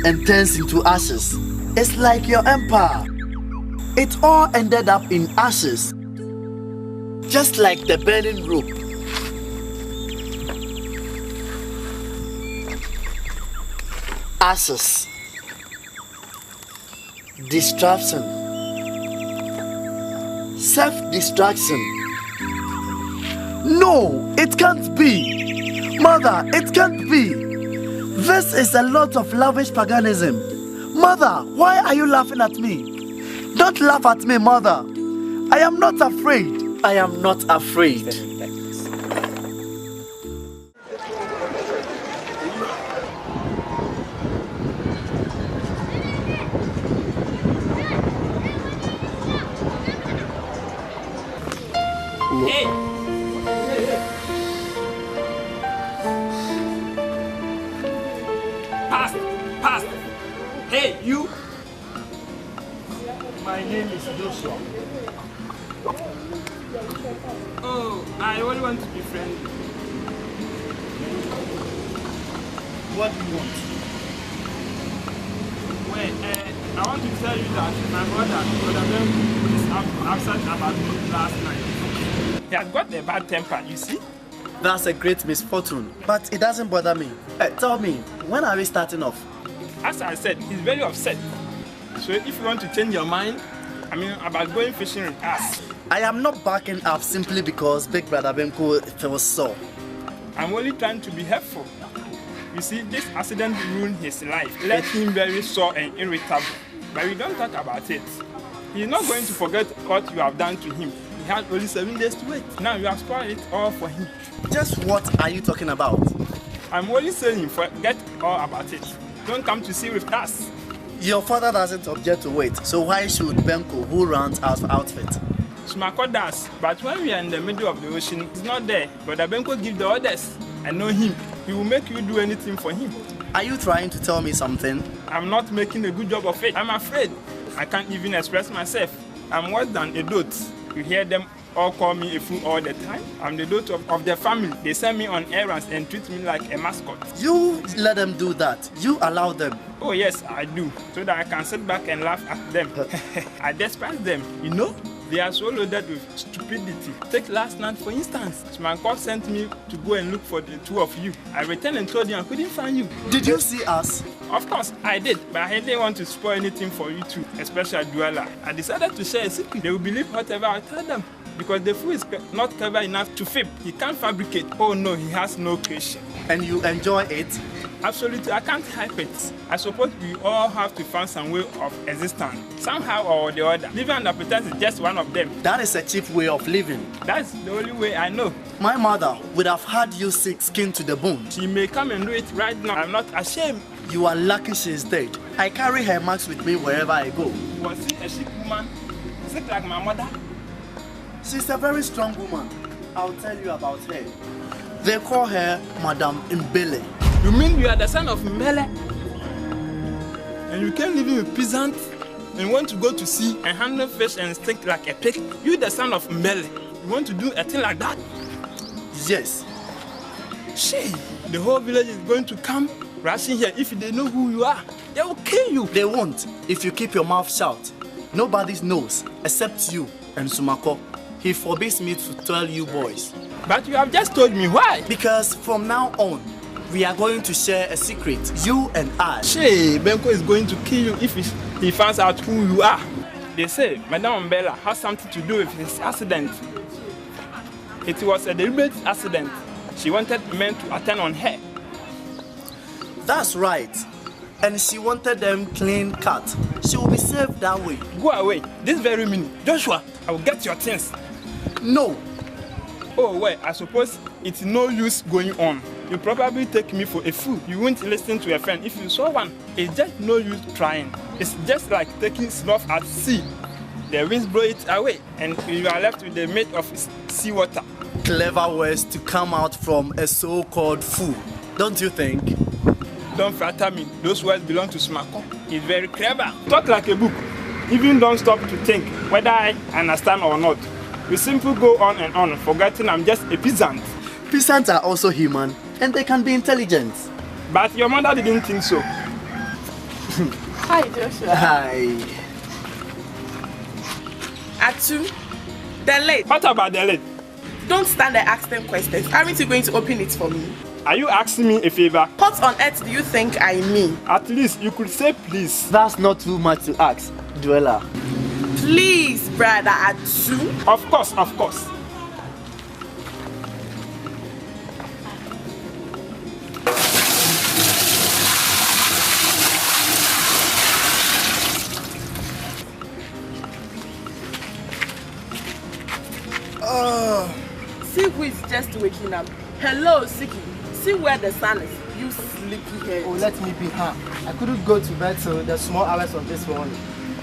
and turns into ashes. It's like your empire. It all ended up in ashes. Just like the burning rope. Ashes. Distraction. Self-destruction. No, it can't be. Mother, it can't be. This is a lot of lavish paganism. Mother, why are you laughing at me? Don't laugh at me, mother. I am not afraid. I am not afraid. Hey! Pass! Hey, you! My name is Joshua. Oh, I only want to be friendly. What do you want? Well, I want to tell you that my brother Ben, is upset about me last night. He has got a bad temper, you see? That's a great misfortune, but it doesn't bother me. Tell me, when are we starting off? As I said, he's very upset. So if you want to change your mind, about going fishing with us, I am not backing up simply because Big Brother Benko feels sore. I'm only trying to be helpful. You see, this accident ruined his life, left him very sore and irritable. But we don't talk about it. He's not going to forget what you have done to him. He had only 7 days to wait. Now you have spoiled it all for him. Just what are you talking about? I'm only saying forget all about it. Don't come to see with us. Your father doesn't object to wait, so why should Benko, who runs our outfit? Smako does, but when we are in the middle of the ocean, he's not there. But Benko gives the orders. I know him. He will make you do anything for him. Are you trying to tell me something? I'm not making a good job of it. I'm afraid. I can't even express myself. I'm worse than a dolt. You hear them all call me a fool all the time. I'm the dolt of their family. They send me on errands and treat me like a mascot. You let them do that. You allow them. Oh yes, I do. So that I can sit back and laugh at them. I despise them, you know? They are so loaded with stupidity. Take last night for instance. Smako sent me to go and look for the two of you. I returned and told him I couldn't find you. Did you see us? Of course, I did, but I didn't want to spoil anything for you too, especially Duala. I decided to share a secret. They will believe whatever I tell them. Because the fool is not clever enough to fib. He can't fabricate. Oh no, he has no creation. And you enjoy it? Absolutely, I can't help it. I suppose we all have to find some way of existence, somehow or the other. Living under pretense is just one of them. That is a cheap way of living. That's the only way I know. My mother would have had you sick skin to the bone. She may come and do it right now. I'm not ashamed. You are lucky she is dead. I carry her marks with me wherever I go. Was she a sick woman? Sick like my mother? She's a very strong woman. I'll tell you about her. They call her Madame Umbele. You mean you are the son of umbele? And you can't live with peasant and want to go to sea and handle fish and stink like a pig? You the son of umbele. You want to do a thing like that? Yes. Shey, the whole village is going to come rushing here. If they know who you are, they will kill you. They won't if you keep your mouth shut. Nobody knows except you and Smako. He forbids me to tell you boys. But you have just told me why. Because from now on, we are going to share a secret, you and I. Shey, Benko is going to kill you if he finds out who you are. They say Madame Umbele has something to do with his accident. It was a deliberate accident. She wanted men to attend on her. That's right. And she wanted them clean cut. She will be safe that way. Go away. This very minute. Joshua, I will get your things. No. Oh, well, I suppose it's no use going on. You probably take me for a fool. You won't listen to a friend if you saw one. It's just no use trying. It's just like taking snuff at sea. The winds blow it away and you are left with the mate of seawater. Clever words to come out from a so-called fool, don't you think? Don't flatter me. Those words belong to Smako. He's very clever. Talk like a book. Even don't stop to think whether I understand or not. We simply go on and on, forgetting I'm just a peasant. Peasants are also human, and they can be intelligent. But your mother didn't think so. Hi, Joshua. Hi. Atu, the late. What about the lid? Don't stand there asking questions. Aren't you going to open it for me? Are you asking me a favor? What on earth do you think I mean? At least you could say please. That's not too much to ask, Duella. Please, brother Atu. Of course, of course. See who is just waking up. Hello, Siki. See where the sun is. You sleepy head. Oh, let me be her. I couldn't go to bed till the small hours of this morning.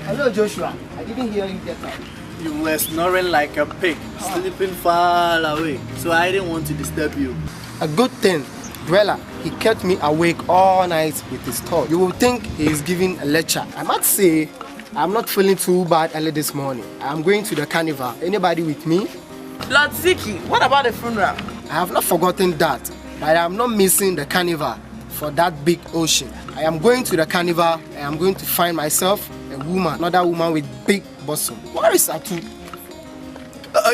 Hello, Joshua. I didn't hear you get up. You were snoring like a pig, sleeping far away, so I didn't want to disturb you. A good thing, Dweller, he kept me awake all night with his talk. You will think he is giving a lecture. I must say, I'm not feeling too bad early this morning. I'm going to the carnival. Anybody with me? Lord Siki, what about the funeral? I have not forgotten that, but I am not missing the carnival for that big ocean. I am going to the carnival. I am going to find myself a woman, another woman with big bosom. Where is Atu?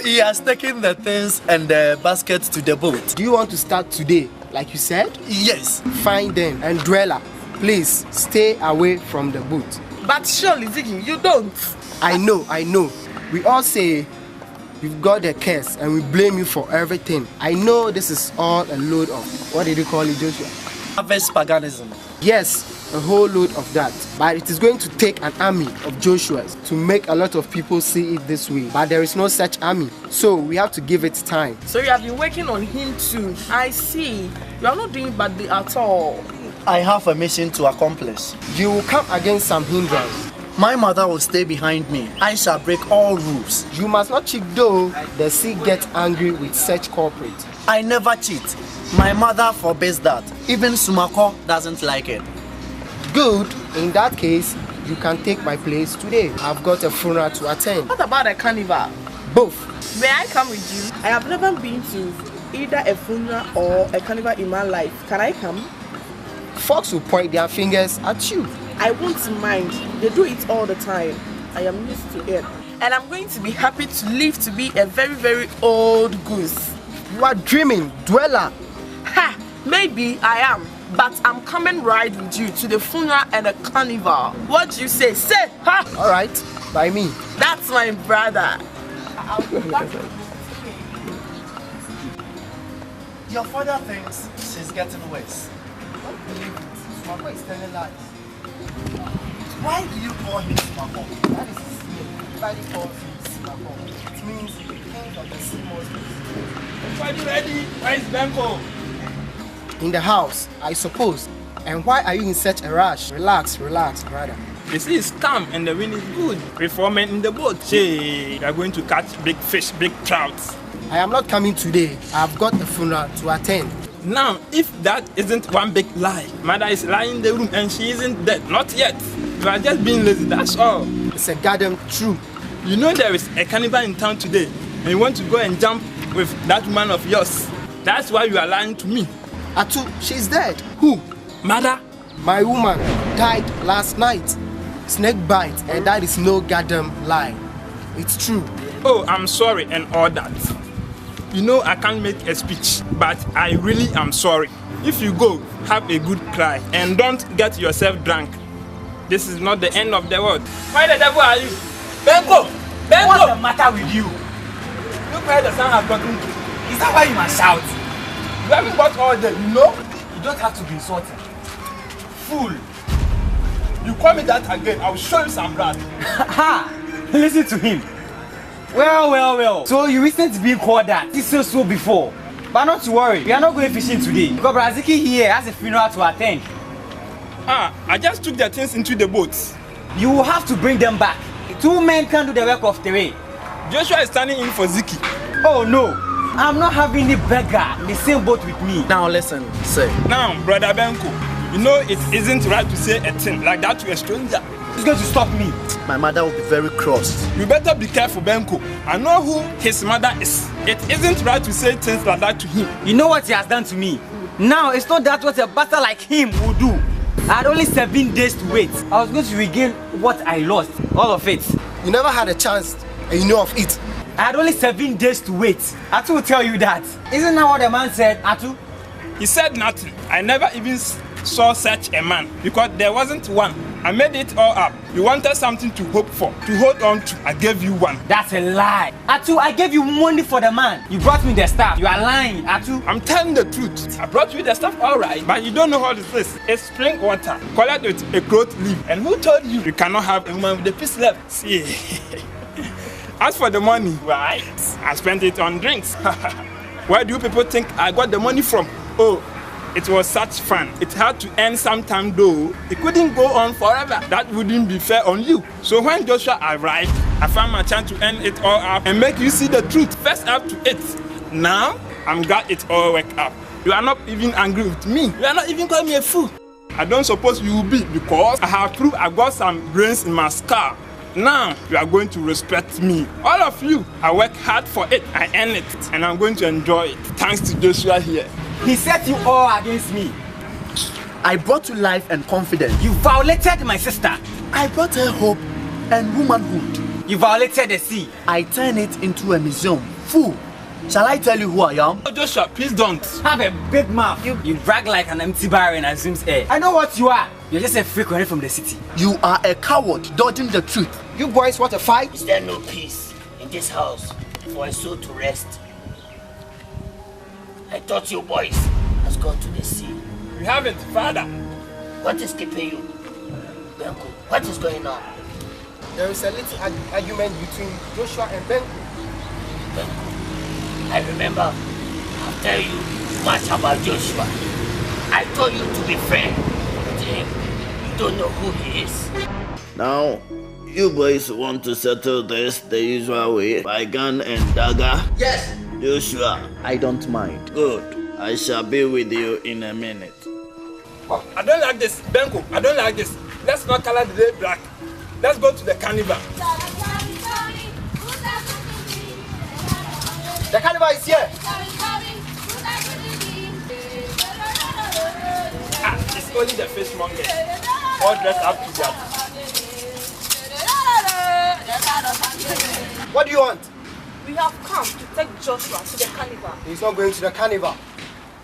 He has taken the things and the basket to the boat. Do you want to start today, like you said? Yes. Fine then. And Dweller, please stay away from the boat. But surely, Ziggy, you don't. I know. We all say you've got the curse and we blame you for everything. I know this is all a load of, what did you call it, Joshua? Harvest paganism. Yes, a whole load of that. But it is going to take an army of Joshuas to make a lot of people see it this way. But there is no such army. So we have to give it time. So you have been working on him too. I see. You are not doing badly at all. I have a mission to accomplish. You will come against some hindrance. My mother will stay behind me. I shall break all rules. You must not cheat though. The sea gets angry with such corporate. I never cheat. My mother forbids that. Even Sumako doesn't like it. Good. In that case, you can take my place today. I've got a funeral to attend. What about a carnival? Both. May I come with you? I have never been to either a funeral or a carnival in my life. Can I come? Folks will point their fingers at you. I won't mind. They do it all the time. I am used to it. And I'm going to be happy to live to be a very, very old goose. You are dreaming, Dweller. Ha! Maybe I am. But I'm coming right with you to the funeral and the carnival. What do you say? Say! Ha! Alright, by me. That's my brother. Your father thinks she's getting worse. Sumako is telling lies. Why do you call him Sumako? That is his name. Everybody calls him Sumako. It means the king of the sea monsters. Are you ready? Where is Benko? In the house, I suppose. And why are you in such a rush? Relax, brother. The sea is calm and the wind is good. With 4 men in the boat. Hey, we are going to catch big fish, big trouts. I am not coming today. I have got a funeral to attend. Now, if that isn't one big lie, mother is lying in the room and she isn't dead. Not yet. You are just being lazy, that's all. It's a goddamn truth. You know there is a carnival in town today and you want to go and jump with that woman of yours. That's why you are lying to me. Atu, she's dead. Who? Mother? My woman died last night. Snake bite, and that is no goddamn lie. It's true. Oh, I'm sorry and all that. You know I can't make a speech, but I really am sorry. If you go, have a good cry and don't get yourself drunk. This is not the end of the world. Why the devil are you? Benko! Benko! What's the matter with you? Look where the sun has gotten to. Is that why you must shout? You haven't got all day, you know? You don't have to be insulting. Fool! You call me that again, I will show you some blood. Ha! Listen to him. Well. So you recently been called that. This is so before. But not to worry, we are not going fishing today. Because Braziki here has a funeral to attend. I just took the things into the boat. You will have to bring them back. 2 men can do the work of the way. Joshua is standing in for Ziki. Oh no, I'm not having the beggar in the same boat with me. Now listen, sir. Now, brother Benko, you know it isn't right to say a thing like that to a stranger. He's going to stop me. My mother will be very cross. You better be careful, Benko. I know who his mother is. It isn't right to say things like that to him. You know what he has done to me? Now, it's not that what a bastard like him would do. I had only 7 days to wait. I was going to regain what I lost. All of it. You never had a chance, and you know of it. I had only 7 days to wait. Atu will tell you that. Isn't that what the man said, Atu? He said nothing. I never even saw such a man because there wasn't one. I made it all up. You wanted something to hope for, to hold on to. I gave you one. That's a lie. Atu, I gave you money for the man. You brought me the stuff. You are lying, Atu. I'm telling the truth. I brought you the stuff all right, but you don't know how this is. It's spring water, colored with a cloth leaf. And who told you you cannot have a woman with a piece left? See. As for the money, right? I spent it on drinks. Where do you people think I got the money from? Oh, it was such fun. It had to end sometime though. It couldn't go on forever. That wouldn't be fair on you. So when Joshua arrived, I found my chance to end it all up and make you see the truth. First up to it. Now, I'm glad it all worked out. You are not even angry with me. You are not even calling me a fool. I don't suppose you will be because I have proved I got some brains in my skull. Now, you are going to respect me. All of you, I work hard for it. I earn it. And I'm going to enjoy it. Thanks to Joshua here. He set you all against me. I brought you life and confidence. You violated my sister. I brought her hope and womanhood. You violated the sea. I turn it into a museum. Fool! Shall I tell you who I am? Oh, Joshua, please don't. Have a big mouth. You brag like an empty barrel and assumes air. I know what you are. You're just a freak running from the city. You are a coward dodging the truth. You boys want a fight? Is there no peace in this house for a soul to rest? I thought you boys has gone to the sea. We haven't, Father. What is keeping you? Benko, what is going on? There is a little argument between Joshua and Benko. Benko, I remember I'll tell you much about Joshua. I told you to be friend with him. You don't know who he is. Now, you boys want to settle this the usual way by gun and dagger? Yes. Joshua, I don't mind. good. I shall be with you in a minute. I don't like this. Benko, I don't like this. Let's not color the day black. Let's go to the carnival. The carnival is here. Ah, it's only the fishmonger. All dressed up to that. What do you want? We have come to take Joshua to the carnival. He's not going to the carnival.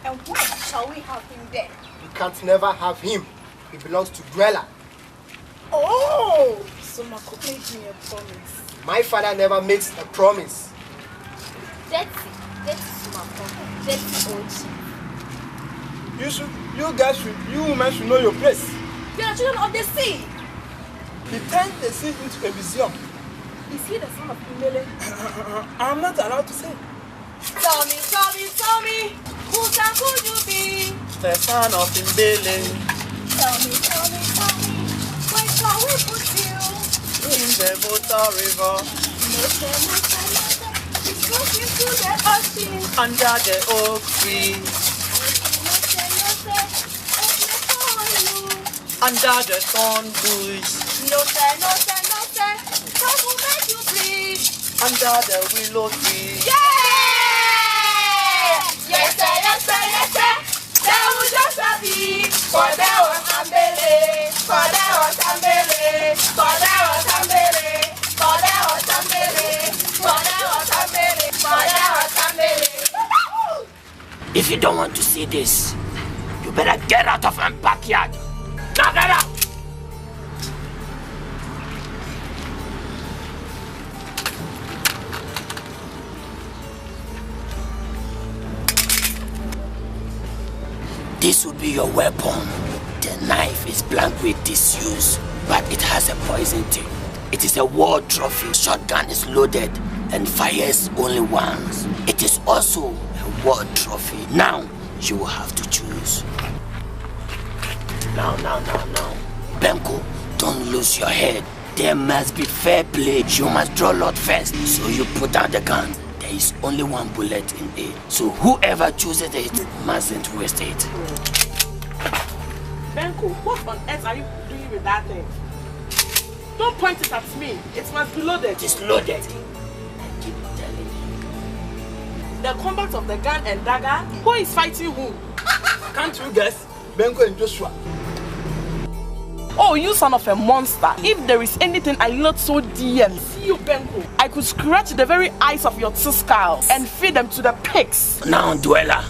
And why shall we have him there? You can't never have him. He belongs to Dweller. Oh! So Mako made me a promise. My father never makes a promise. That's Mako. That's Ochi. You women should know your place. We are children of the sea. He turned the sea into a museum. Is he the son of umbele? I'm not allowed to say. Tell me, who could you be? The son of umbele. Tell me, where shall we put you? In the Volta River. It's goes into the ocean. Under the oak tree. Under the thorn bush. No sir, God will make you bleed. Under the willow tree. Yeah! Yes sir. There will just be. For there was umbele. For there was umbele. For there was umbele. For there was umbele. For there was umbele. For there was umbele. If you don't want to see this, you better get out of my backyard. Now get out! This will be your weapon. The knife is blank with disuse, but it has a poison tip. It is a war trophy. Shotgun is loaded and fires only once. It is also a war trophy. Now, you will have to choose. Now. Benko, don't lose your head. There must be fair play. You must draw lot first. So you put down the gun. There is only one bullet in it. So whoever chooses it mustn't waste it. Benko, what on earth are you doing with that thing? Don't point it at me. It must be loaded. It is loaded. I keep telling you. The combat of the gun and dagger? Who is fighting who? Can't you guess? Benko and Joshua. Oh, you son of a monster. If there is anything I not so dear, see you, Benko. I could scratch the very eyes of your two skulls and feed them to the pigs. Now, Dweller,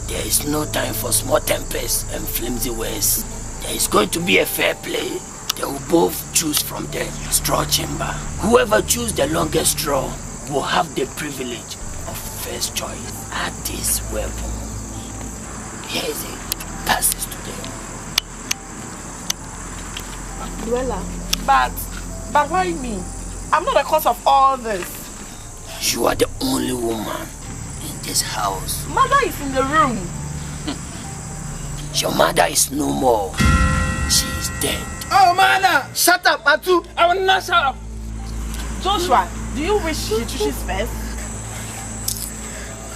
there is no time for small tempers and flimsy words. There is going to be a fair play. They will both choose from the straw chamber. Whoever chooses the longest straw will have the privilege of first choice at this weapon. Here is it. Pass this to them. Dweller, but why me? I'm not the cause of all this. You are the only woman in this house. Mother is in the room. Your mother is no more. She is dead. Oh, man! Shut up, Atu! I will not shut up. Joshua, do you wish she chooses first?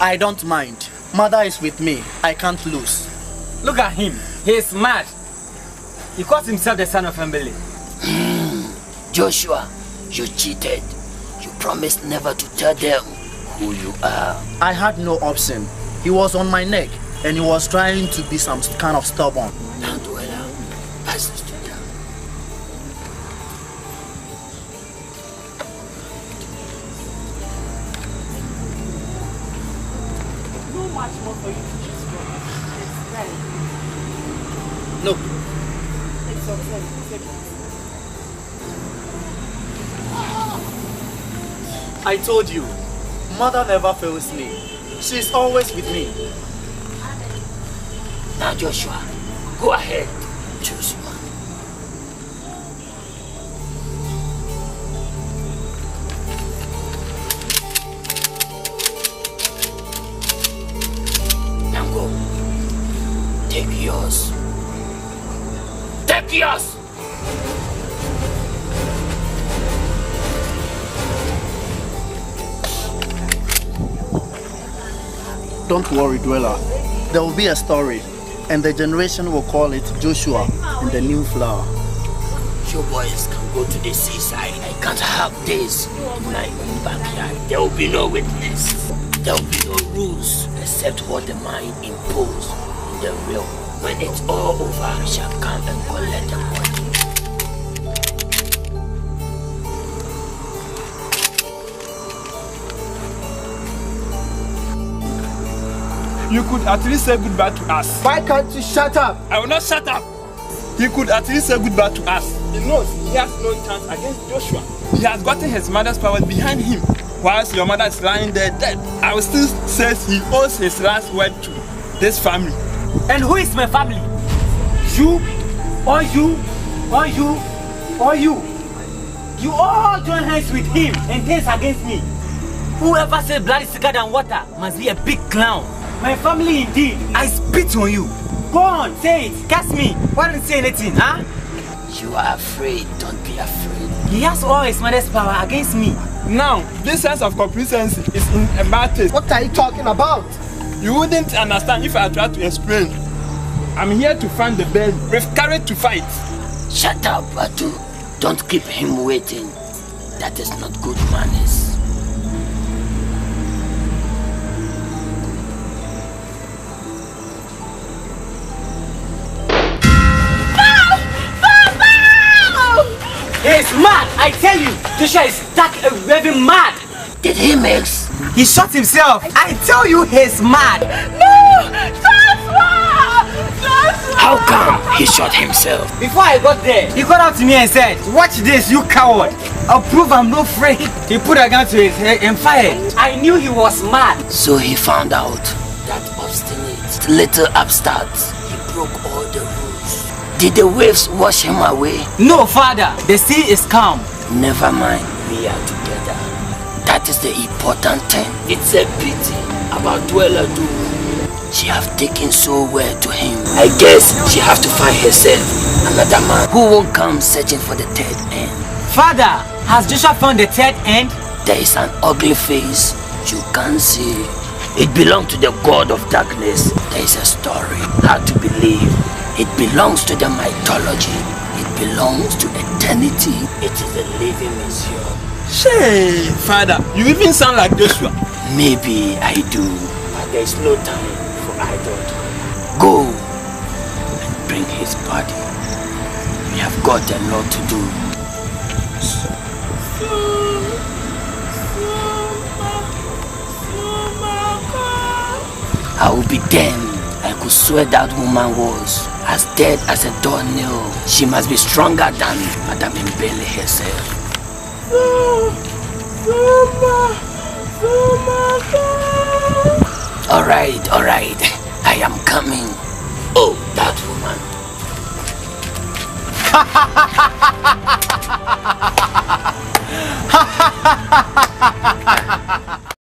I don't mind. Mother is with me. I can't lose. Look at him. He is mad. He calls himself the son of umbele. Joshua, you cheated. You promised never to tell them who you are. I had no option. He was on my neck and he was trying to be some kind of stubborn. Now, Dweller, pass this to them. No. I told you, mother never fails me. She's always with me. Now, Joshua, go ahead. Choose one. Now go. Take yours. Take yours! Don't worry, Dweller. There will be a story, and the generation will call it Joshua and the New Flower. You boys can go to the seaside. I can't have this in my own backyard. There will be no witness. There will be no rules except what the mind imposed in the real. When it's all over, I shall come and collect the money. You could at least say goodbye to us. Why can't you shut up? I will not shut up. He could at least say goodbye to us. He knows he has no chance against Joshua. He has gotten his mother's powers behind him. Whilst your mother is lying there dead, I will still say he owes his last word to this family. And who is my family? You, or you, or you, or you. You all join hands with him and dance against me. Whoever said blood is thicker than water must be a big clown. My family indeed. I spit on you. Go on, say it. Catch me. Why don't you say anything, huh? You are afraid. Don't be afraid. He has all his mother's power against me. Now, this sense of complacency is in a bad taste. What are you talking about? You wouldn't understand if I tried to explain. I'm here to find the best with courage to fight. Shut up, Batu. Don't keep him waiting. That is not good manners. He's mad, I tell you. Joshua is stuck and raving mad. Did he mix? He shot himself. I tell you he's mad. No! Joshua! Joshua! How come he shot himself? Before I got there, he got out to me and said, watch this, you coward. I'll prove I'm not afraid. He put a gun to his head and fired. I knew he was mad. So he found out that obstinate little upstart. He broke all the rules. Did the waves wash him away? No, father. The sea is calm. Never mind, we are together. That is the important thing. It's a pity about Dweller too. She have taken so well to him. I guess she have to find herself another man who won't come searching for the third end. Father, has Joshua found the third end? There is an ugly face you can't see. It belongs to the god of darkness. There is a story, hard to believe. It belongs to the mythology. It belongs to eternity. It is a living museum. Shay, father, you even sound like Joshua. Maybe I do, but there is no time for idle. Go and bring his body. We have got a lot to do. I will be damned. I could swear that woman was as dead as a doornail. She must be stronger than Madame Umbele herself. Alright, I am coming. Oh, that woman.